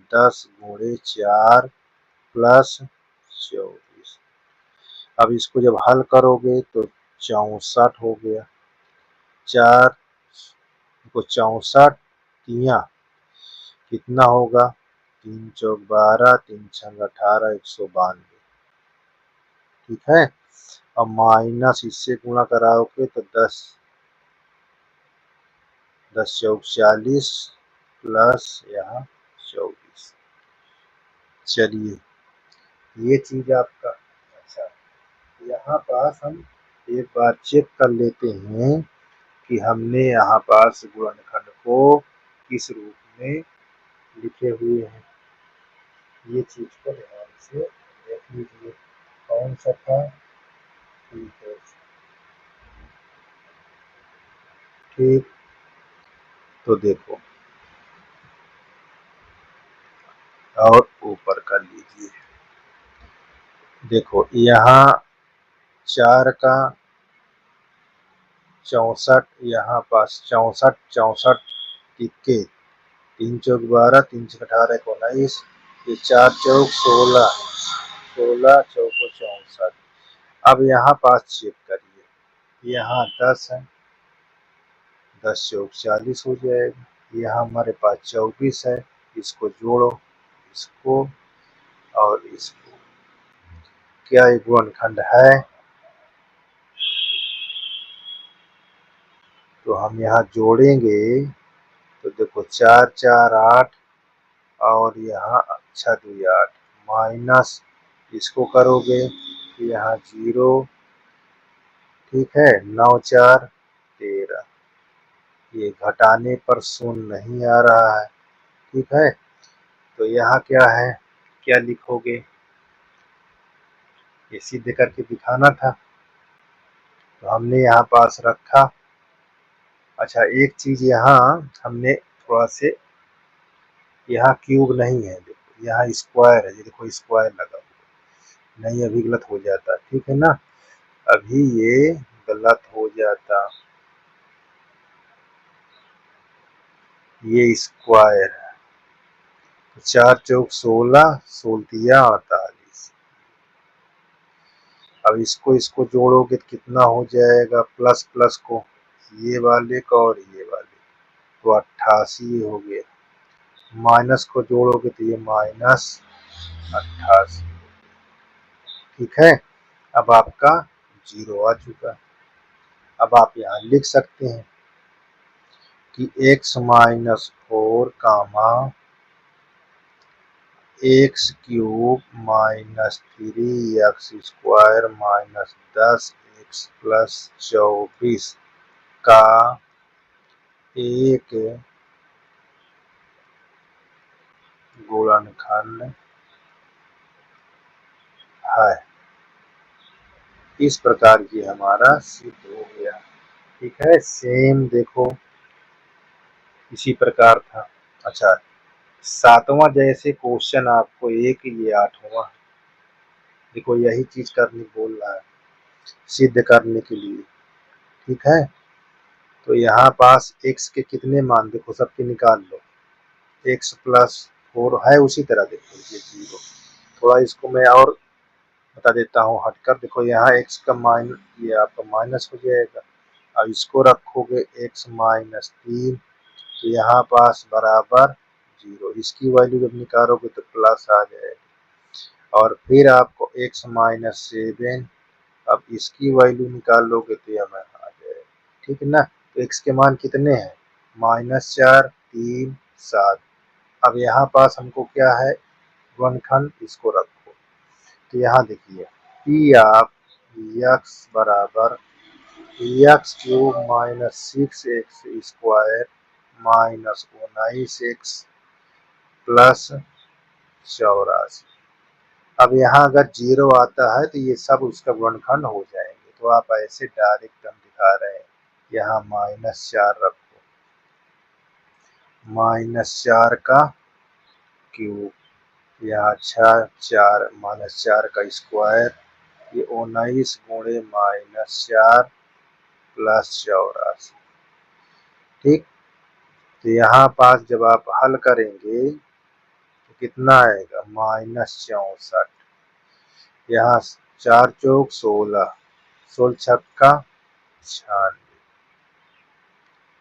[SPEAKER 1] × 4 + 24। अब इसको जब हल करोगे तो 64 हो गया। 4 को 64 तिया कितना होगा, 3 चौक 12, 3 छंग 18, 192। ठीक है, अब माइनस इससे गुणा कराओगे तो 10 चौक 40 प्लस यहाँ 24। चलिए ये चीज आपका अच्छा। यहाँ पास हम एक बार चेक कर लेते हैं कि हमने यहाँ पास गुणनखंड को किस रूप में लिखे हुए हैं। ये चीज को ध्यान से देख लीजिए, कौन सा था। ठीक, तो देखो और ऊपर कर लीजिए। देखो यहाँ 4 का 64, यहाँ पास 64 64 इक्के, 3 चौक 12, 3 छक 18, 19, ये 4 चौक 16, 16 चौको 64। अब यहाँ पास चेक करिए, यहाँ 10 है, 10 चौक 40 हो जाएगा। यहाँ हमारे पास 24 है, इसको जोड़ो, इसको और इसको। क्या ये गुणनखंड है? तो हम यहाँ जोड़ेंगे तो देखो 4 4 8 और यहाँ 6 2 8, माइनस इसको करोगे तो यहाँ 0। ठीक है, 9 4 13, ये घटाने पर शून्य नहीं आ रहा है, ठीक है। तो यहाँ क्या है, क्या लिखोगे, ये सीधे करके दिखाना था, तो हमने यहाँ पास रखा। अच्छा, एक चीज यहाँ हमने थोड़ा से, यहाँ क्यूब नहीं है, देखो यहाँ स्क्वायर है, ये देखो स्क्वायर लगा हुआ, नहीं अभी गलत हो जाता, ठीक है ना, अभी ये गलत हो जाता, ये स्क्वायर, 4 चौक 16, 16 48। अब इसको जोड़ोगे तो कितना हो जाएगा, प्लस प्लस को ये वाले का और ये वाले, तो 88 हो गया, माइनस को जोड़ोगे तो ये माइनस 88, ठीक है। अब आपका 0 आ चुका। अब आप यहाँ लिख सकते हैं कि x minus 4 comma x cube minus 3x स्क्वायर माइनस 10x प्लस 24 का एक गुणनखंड है। इस प्रकार ये हमारा सिद्ध हो गया, ठीक है। सेम देखो इसी प्रकार था। अच्छा, 7वां जैसे क्वेश्चन आपको एक, ये 8वां, देखो यही चीज करनी बोल रहा है सिद्ध करने के लिए, ठीक है। तो यहाँ पास x के कितने मान देखो सबके निकाल लो, x प्लस 4 है उसी तरह, देखो ये 0, थोड़ा इसको मैं और बता देता हूँ हटकर, देखो यहाँ x का माइनस, ये आपका माइनस हो जाएगा, अब इसको रखोगे x माइनस 3, तो यहाँ पास बराबर 0, इसकी वैल्यू जब निकालोगे तो प्लस आ जाएगा, और फिर आपको x माइनस 7, अब इसकी वैल्यू निकाल लोगे तो यह आ जाएगा, ठीक है ना। तो x के मान कितने हैं, -4 3 7। अब यहाँ पास हमको क्या है, गुणनखंड, इसको रखो, तो यहाँ देखिए पी ऑफ x बराबर x cube minus 6x square minus 19x plus 84। अब यहाँ अगर 0 आता है तो ये सब उसका गुणनखंड हो जाएंगे, तो आप ऐसे डायरेक्ट हम दिखा रहे हैं, यहाँ -4 रखो, -4 का क्यूब, यहाँ 4 -4 का स्क्वायर, ये 19 गुणे -4 प्लस 84, ठीक। तो यहाँ पास जब आप हल करेंगे तो कितना आएगा, -64, यहाँ 4 चौक 16, 16 छक्का 96,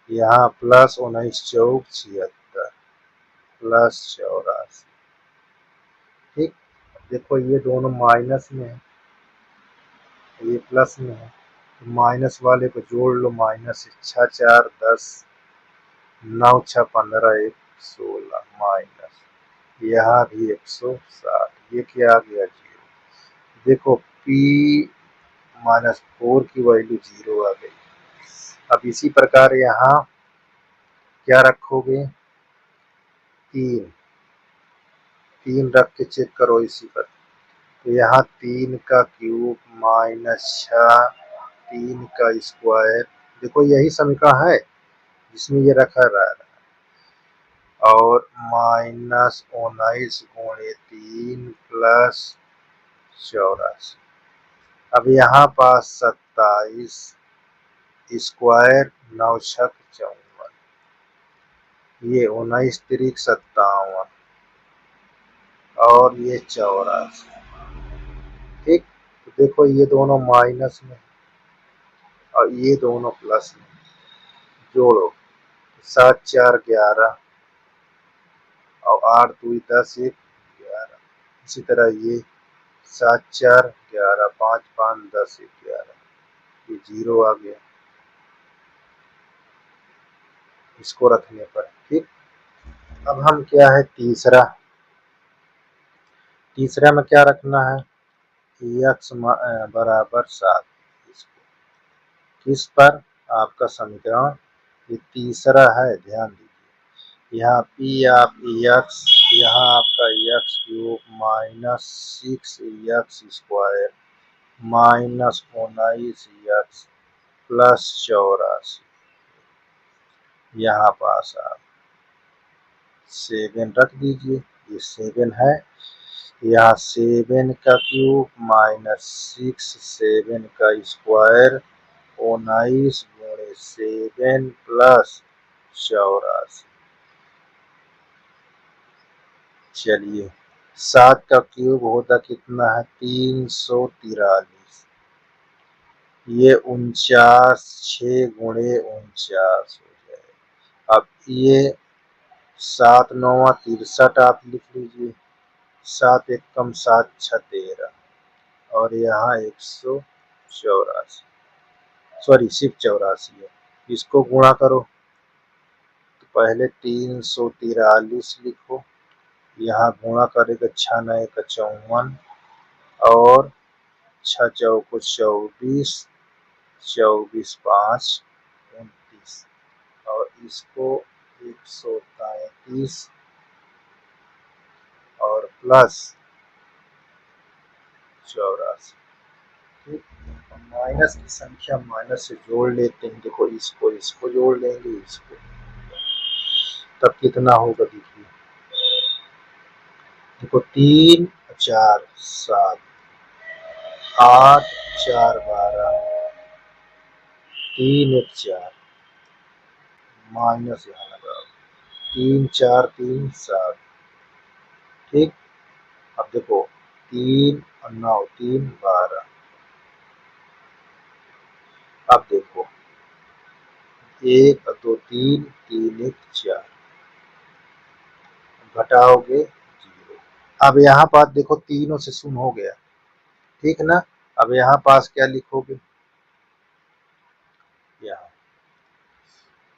[SPEAKER 1] यहाँ प्लस 19 चौक 76 प्लस 84, ठीक। देखो ये दोनों माइनस में है, ये प्लस में है, तो माइनस वाले को जोड़ लो, माइनस 6 4 10, 9 6 15 1 16 माइनस, यहाँ भी 160, ये क्या आ गया 0। देखो p -4 की वैल्यू 0 आ गई। अब इसी प्रकार यहाँ क्या रखोगे, 3 रख के चेक करो इसी पर, तो यहाँ 3 का क्यूब -6 3 का स्क्वायर, देखो यही समीकरण है जिसमें ये रखा रहा, और -19 गुणे 3 प्लस 84। अब यहाँ पास 27 स्क्वायर 9 छक 54, ये 19 तिरिक 57 और ये 84, ठीक। तो देखो ये दोनों माइनस में और ये दोनों प्लस में, जोड़ो 7 4 11 और 8 2 10 1 11, इसी तरह ये 7 4 11 5 5 10 11, ये 0 आ गया इसको रखने पर, ठीक। अब हम क्या है, तीसरा में क्या रखना है, x बराबर 7, किस पर, आपका समीकरण ये तीसरा है, ध्यान दीजिए। यहाँ पी आप एक्स, यहाँ आपका x cube minus 6x² minus 19x plus 84, यहाँ पास आप 7 रख दीजिए, ये 7 है। यहाँ 7 का क्यूब माइनस 6 7 का स्क्वायर 19 गुणे 7 प्लस 84। चलिए 7 का क्यूब होता कितना है, 343। ये 49 6 गुणे 49 हो जाए। अब ये 7 9 63 आप लिख लीजिए, 7 एकम 7 6 13 और यहाँ 184, सॉरी सिर्फ 84 है। इसको गुणा करो तो पहले 343 लिखो, यहाँ गुणा करेगा 6 9 का 54 और 6 चौको 24, 24 5 29 और इसको 133 और प्लस 84। ठीक, माइनस की संख्या माइनस से जोड़ लेते हैं। देखो इसको जोड़ लेंगे, इसको, तब कितना होगा देखिए। देखो 3 4 7 8 4 12 3 1 4 माइनस यहाँ लगाओ 3 4 3 7। ठीक, अब देखो 3 और 9 3 12। अब देखो 1 और 2 3 3 1 4 घटाओगे 0। अब यहाँ पास देखो तीनों से शून्य हो गया, ठीक ना। अब यहाँ पास क्या लिखोगे,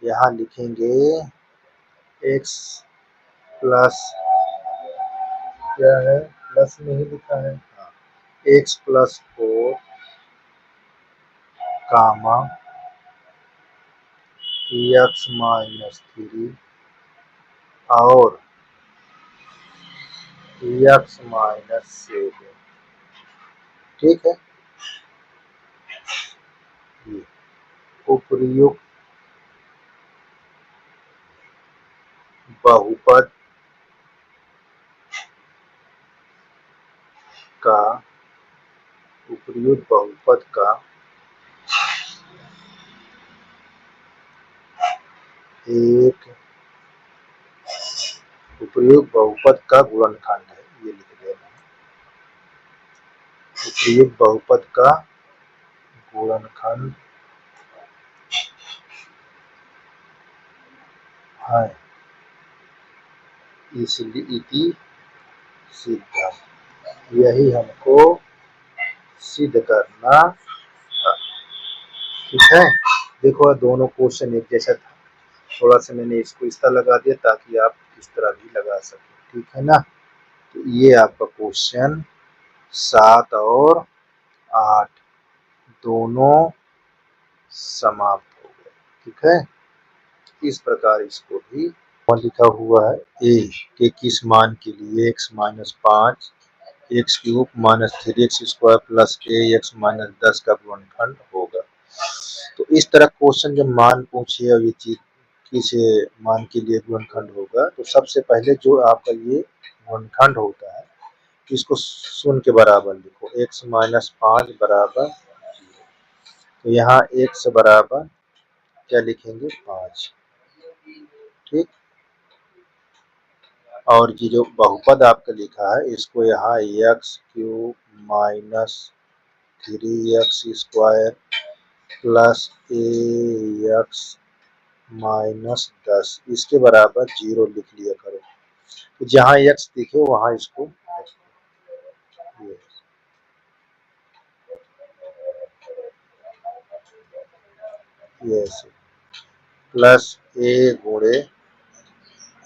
[SPEAKER 1] यहाँ लिखेंगे x प्लस, क्या है प्लस में ही लिखा है, हाँ, x प्लस 4 कामा x माइनस 3 और x माइनस 7। ठीक है, उपर्युक्त बहुपद का उपर्युक्त बहुपद का एक उपर्युक्त बहुपद का गुणनखंड है, ये लिख देना है। उपर्युक्त बहुपद का गुणनखंड है, इसलिए इति सिद्धम, यही हमको सिद्ध करना था। ठीक है, देखो दोनों क्वेश्चन एक जैसा था, थोड़ा सा मैंने इसको इस तरह लगा दिया ताकि आप इस तरह भी लगा सकें। ठीक है ना, तो ये आपका क्वेश्चन 7 और 8 दोनों समाप्त हो गए। ठीक है, इस प्रकार इसको भी लिखा हुआ है ए के किस मान के लिए x minus 5 x cube minus 3x² plus x minus 10 का गुणनखंड होगा। तो इस तरह क्वेश्चन जब मान पूछे और ये चीज किस मान के लिए गुणनखंड होगा, तो सबसे पहले जो आपका ये गुणनखंड होता है इसको शून्य के बराबर लिखो, x माइनस 5 बराबर 0। तो यहाँ x बराबर क्या लिखेंगे 5। ठीक, और ये जो बहुपद आपका लिखा है इसको यहाँ x cube minus 3x² plus x minus 10 इसके बराबर 0 लिख लिया करो। तो जहाँ एक्स दिखे वहाँ इसको प्लस a गुणे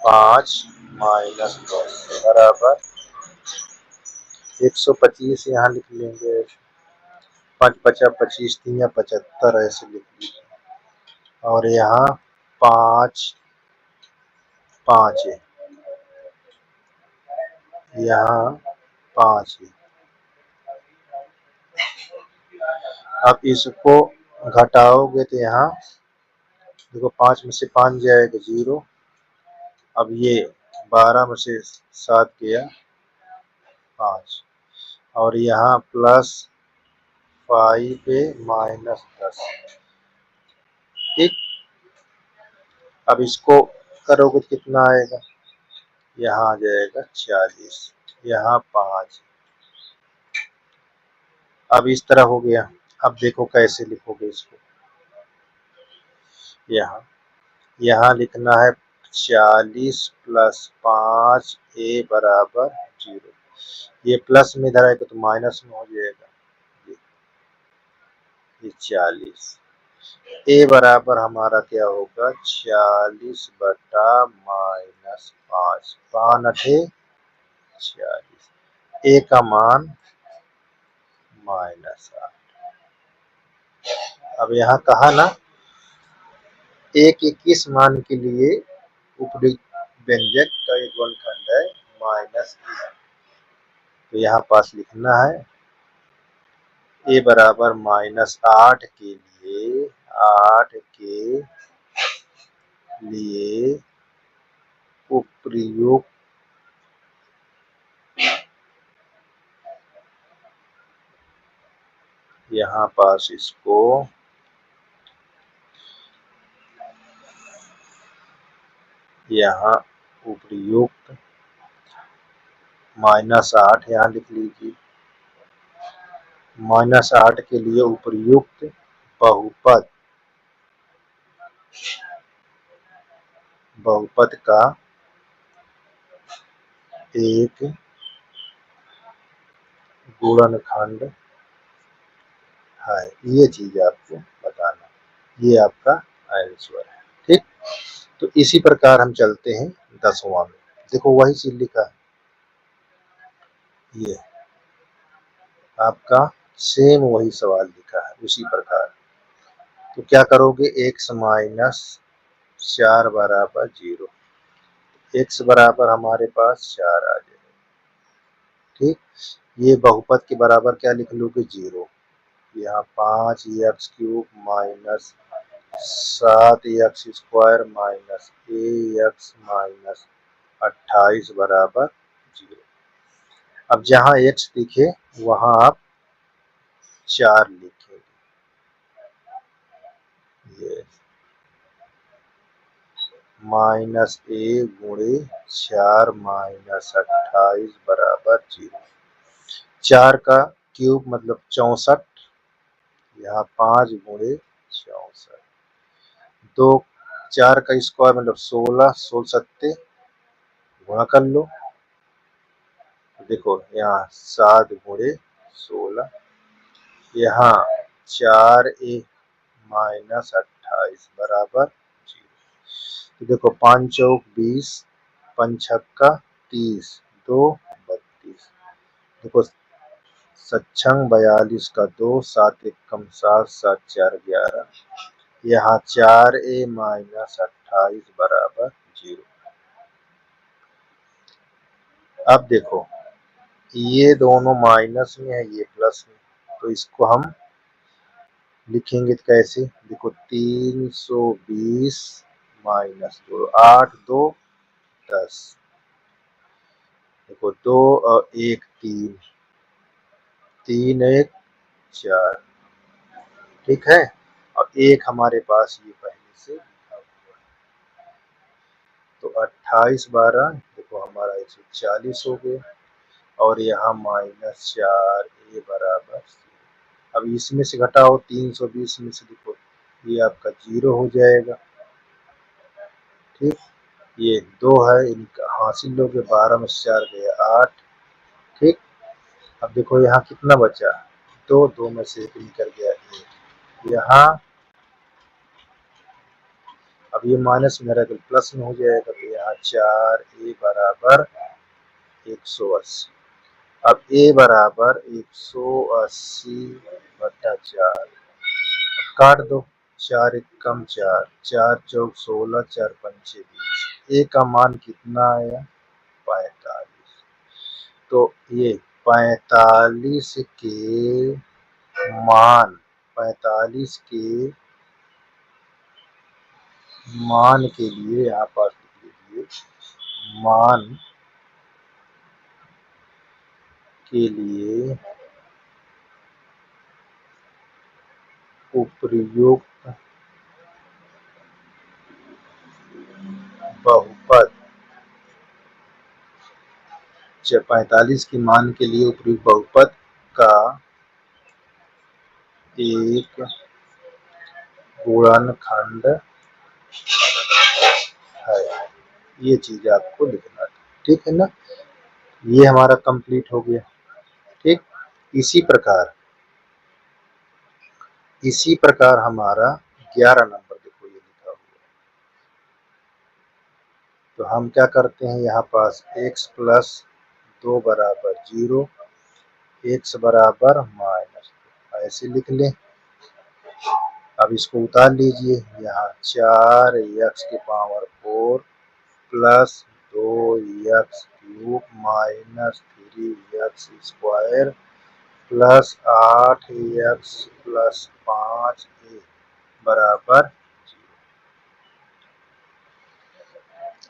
[SPEAKER 1] 5 माइनस 10 बराबर 125 यहाँ लिख लेंगे, 5 5 25 3 75 ऐसे लिख लीजिए। और यहाँ 5 5 है, यहाँ 5 है। अब इसको घटाओगे तो यहाँ देखो 5 में से 5 जाएगा 0। अब ये 12 में से 7 गया 5 और यहाँ +5 है -10। ठीक, अब इसको करोगे तो कितना आएगा, यहाँ आ जाएगा 40, यहाँ 5। अब इस तरह हो गया। अब देखो कैसे लिखोगे इसको, यहाँ लिखना है 40 + 5 a बराबर 0। ये प्लस में इधर आएगा तो माइनस में हो जाएगा। ये 40 a बराबर हमारा क्या होगा 40 बटा -5, 5 × 40, a का मान -8। अब यहाँ कहा ना a के किस मान के लिए उपयुक्त व्यंजक का एक गुणनखंड है -a, तो यहाँ पास लिखना है a बराबर -8 के लिए 8 के लिए उपर्युक्त यहाँ पास इसको यहाँ उपर्युक्त -8 यहाँ लिख लीजिए। -8 के लिए उपर्युक्त बहुपद का एक गुणनखंड है। ये चीज आपको बताना, ये आपका आंसर है। ठीक, तो इसी प्रकार हम चलते हैं 10वां में। देखो वही चीज लिखा है, ये आपका सेम वही सवाल लिखा है उसी प्रकार। तो क्या करोगे, x - 4 बराबर 0, x बराबर हमारे पास 4 आ जाएगा। ठीक, ये बहुपद के बराबर क्या लिख लोगे 0, यहाँ 5x³ -7x² -ax -28 बराबर 0। अब जहाँ x दिखे वहाँ आप 4 लिखेंगे। ये -a × 4 -28 बराबर 0। 4 का क्यूब मतलब 64, यहाँ 5 × 64, 2 4 का स्क्वायर मतलब 16, 16 सत्ते गुणा कर लो। देखो यहाँ 7 × 16, यहाँ 4a -28 बराबर 0। तो देखो 5 चौक 20, 5 छक्का 30, 2 32। देखो 7 42 का 2, 7 एकम 7, 7 4 11, यहाँ 4a -28 बराबर 0। अब देखो ये दोनों माइनस में है, ये प्लस में, तो इसको हम लिखेंगे तो कैसे, देखो 320 -2, 8 2 10, देखो 2 और 1 3, 3 1 4। ठीक है, और एक हमारे पास ये पहले से लिखा हुआ है। तो 28 12 देखो हमारा 140 हो गया, और यहाँ -4 a बराबर 0। अब इसमें से घटाओ 320 में से, देखो ये आपका 0 हो जाएगा। ठीक, ये 2 है, इनका हासिल लोगे, 12 में से 4 गया 8। ठीक, अब देखो यहाँ कितना बचा, 2, 2 में से 1 निकल गया 1। यहाँ अब ये माइनस में रहेगा प्लस में हो जाएगा, तो यहाँ 4a बराबर 180। अब a बराबर 180 बटा 4, काट दो, 4 एकम 4, 4 चौक 16, 4 पंचे 20। ए का मान कितना आया? 45। तो ये 45 के मान 45 के मान के लिए यहाँ पास लिख लीजिए, मान के लिए उपर्युक्त बहुपद 45 के मान के लिए उपर्युक्त बहुपद का एक गुणनखंड है। ये चीज आपको लिखना है, ठीक है ना। ये हमारा कंप्लीट हो गया। ठीक, इसी प्रकार हमारा 11 नंबर देखो ये लिखा हुआ है। तो हम क्या करते हैं, यहाँ पास x प्लस 2 बराबर 0, x बराबर माइनस, ऐसे लिख लें। अब इसको उतार लीजिए, यहाँ 4x की पावर 4 प्लस 2x क्यूब minus 3x square plus 8x plus 5a बराबर।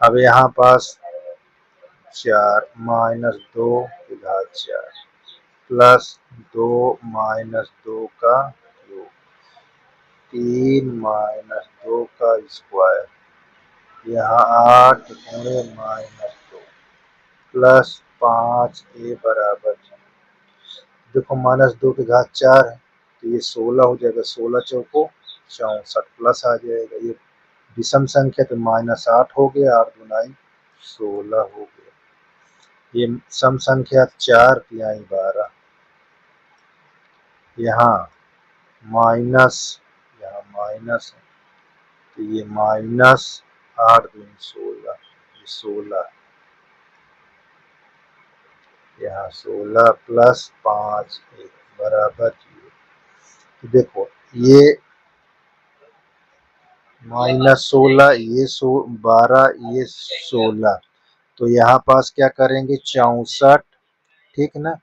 [SPEAKER 1] अब यहाँ पास 4 माइनस 2 की घात 4 प्लस 2 माइनस 2 का क्यूब 3 माइनस 2 का स्क्वायर, यहाँ 8 माइनस 2 प्लस 5a बराबर। देखो माइनस 2 की घात 4 है तो ये 16 हो जाएगा, 16 चौको 64 प्लस आ जाएगा। ये विषम संख्या तो माइनस 8 हो गया, 8 दुनाई 16 हो गया। ये सम संख्या 4 तिहाई 12, यहाँ माइनस, यहाँ माइनस है तो ये माइनस 8 दूनी 16, ये 16, यहाँ 16 प्लस 5 बराबर 0। तो देखो ये माइनस 16, ये 12, ये 16, तो यहाँ पास क्या करेंगे 64, ठीक ना।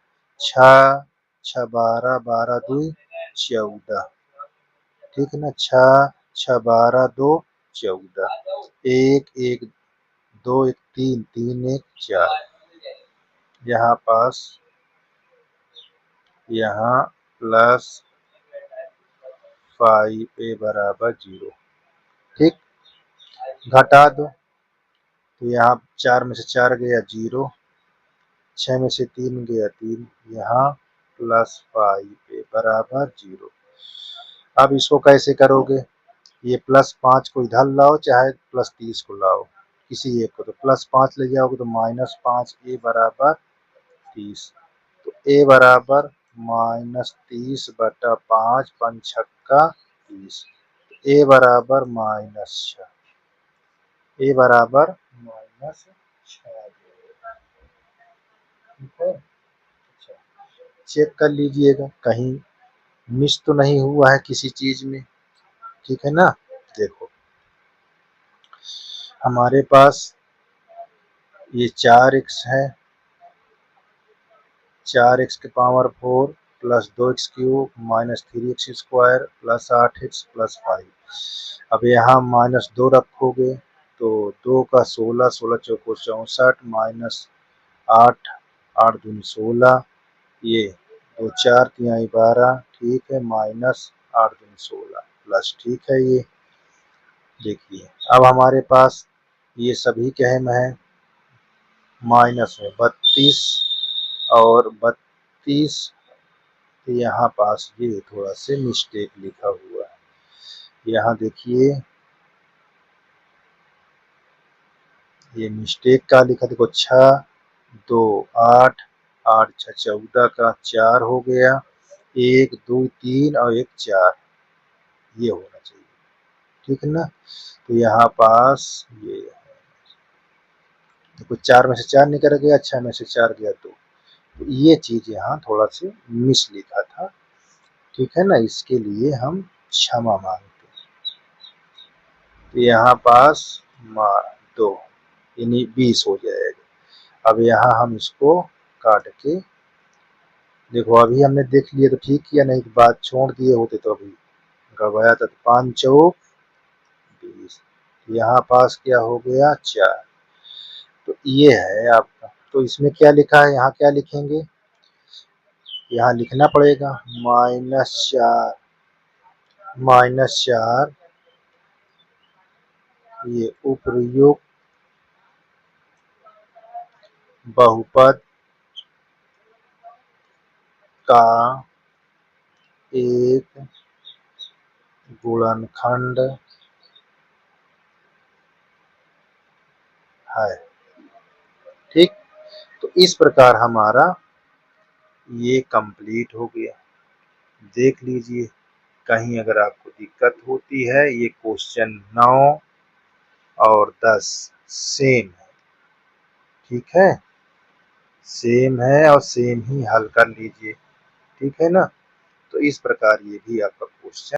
[SPEAKER 1] 6 6 12, 12 2 14, ठीक है ना। 6 6 12 2 14, 1 1 2 1 3 3 1 4, यहाँ पास यहाँ प्लस 5a बराबर 0। ठीक, घटा दो तो यहाँ 4 में से 4 गया 0, 6 में से 3 गया 3, यहाँ प्लस 5a बराबर 0। अब इसको कैसे करोगे, ये प्लस 5 को इधर लाओ चाहे प्लस 30 को लाओ, किसी एक को, तो प्लस 5 ले जाओगे तो माइनस 5a बराबर 30। तो a बराबर माइनस 30 बटा 5 पंछक्का 30, a बराबर माइनस 6, a बराबर माइनस 6। ठीक है, अच्छा चेक कर लीजिएगा कहीं मिस तो नहीं हुआ है किसी चीज में, ठीक है ना। देखो हमारे पास ये 4x है, 4x के पावर 4 प्लस 2x क्यूब minus 3x square plus 8x plus 5। अब यहाँ माइनस 2 रखोगे तो 2 का 16, 16 चौको 64 माइनस 8, 8 दूनी 16, ये 2 4 तिहाई 12, ठीक है, माइनस 8 दूनी 16 प्लस, ठीक है। ये देखिए अब हमारे पास ये सभी क्या है माइनस में 32 और 32, यहाँ पास ये थोड़ा से मिस्टेक लिखा हुआ है। यहाँ देखिए ये मिस्टेक का लिखा, देखो 6 2 8 8 6 14 का 4 हो गया, 1 2 3 और 1 4, ये होना चाहिए, ठीक है ना। तो यहाँ पास ये देखो 4 में से 4 निकल गया, 6 में से 4 गया 2, तो ये चीज यहाँ थोड़ा सी मिस लिखा था, ठीक है ना। इसके लिए हम क्षमा मांगते हैं। यहाँ पास 2 यानी 20 हो जाएगा। अब यहाँ हम इसको काट के देखो, अभी हमने देख लिया तो ठीक किया, नहीं तो बात छोड़ दिए होते तो अभी गड़बड़ाया था। 5 चौक 20, यहाँ पास क्या हो गया 4। तो ये है आपका। तो इसमें क्या लिखा है, यहाँ क्या लिखेंगे, यहाँ लिखना पड़ेगा -4 ये उपर्युक्त बहुपद का एक गुणनखंड है। ठीक, तो इस प्रकार हमारा ये कंप्लीट हो गया। देख लीजिए, कहीं अगर आपको दिक्कत होती है, ये क्वेश्चन 9 और 10 सेम है। ठीक है, सेम है और सेम ही हल कर लीजिए। ठीक है ना, तो इस प्रकार ये भी आपका क्वेश्चन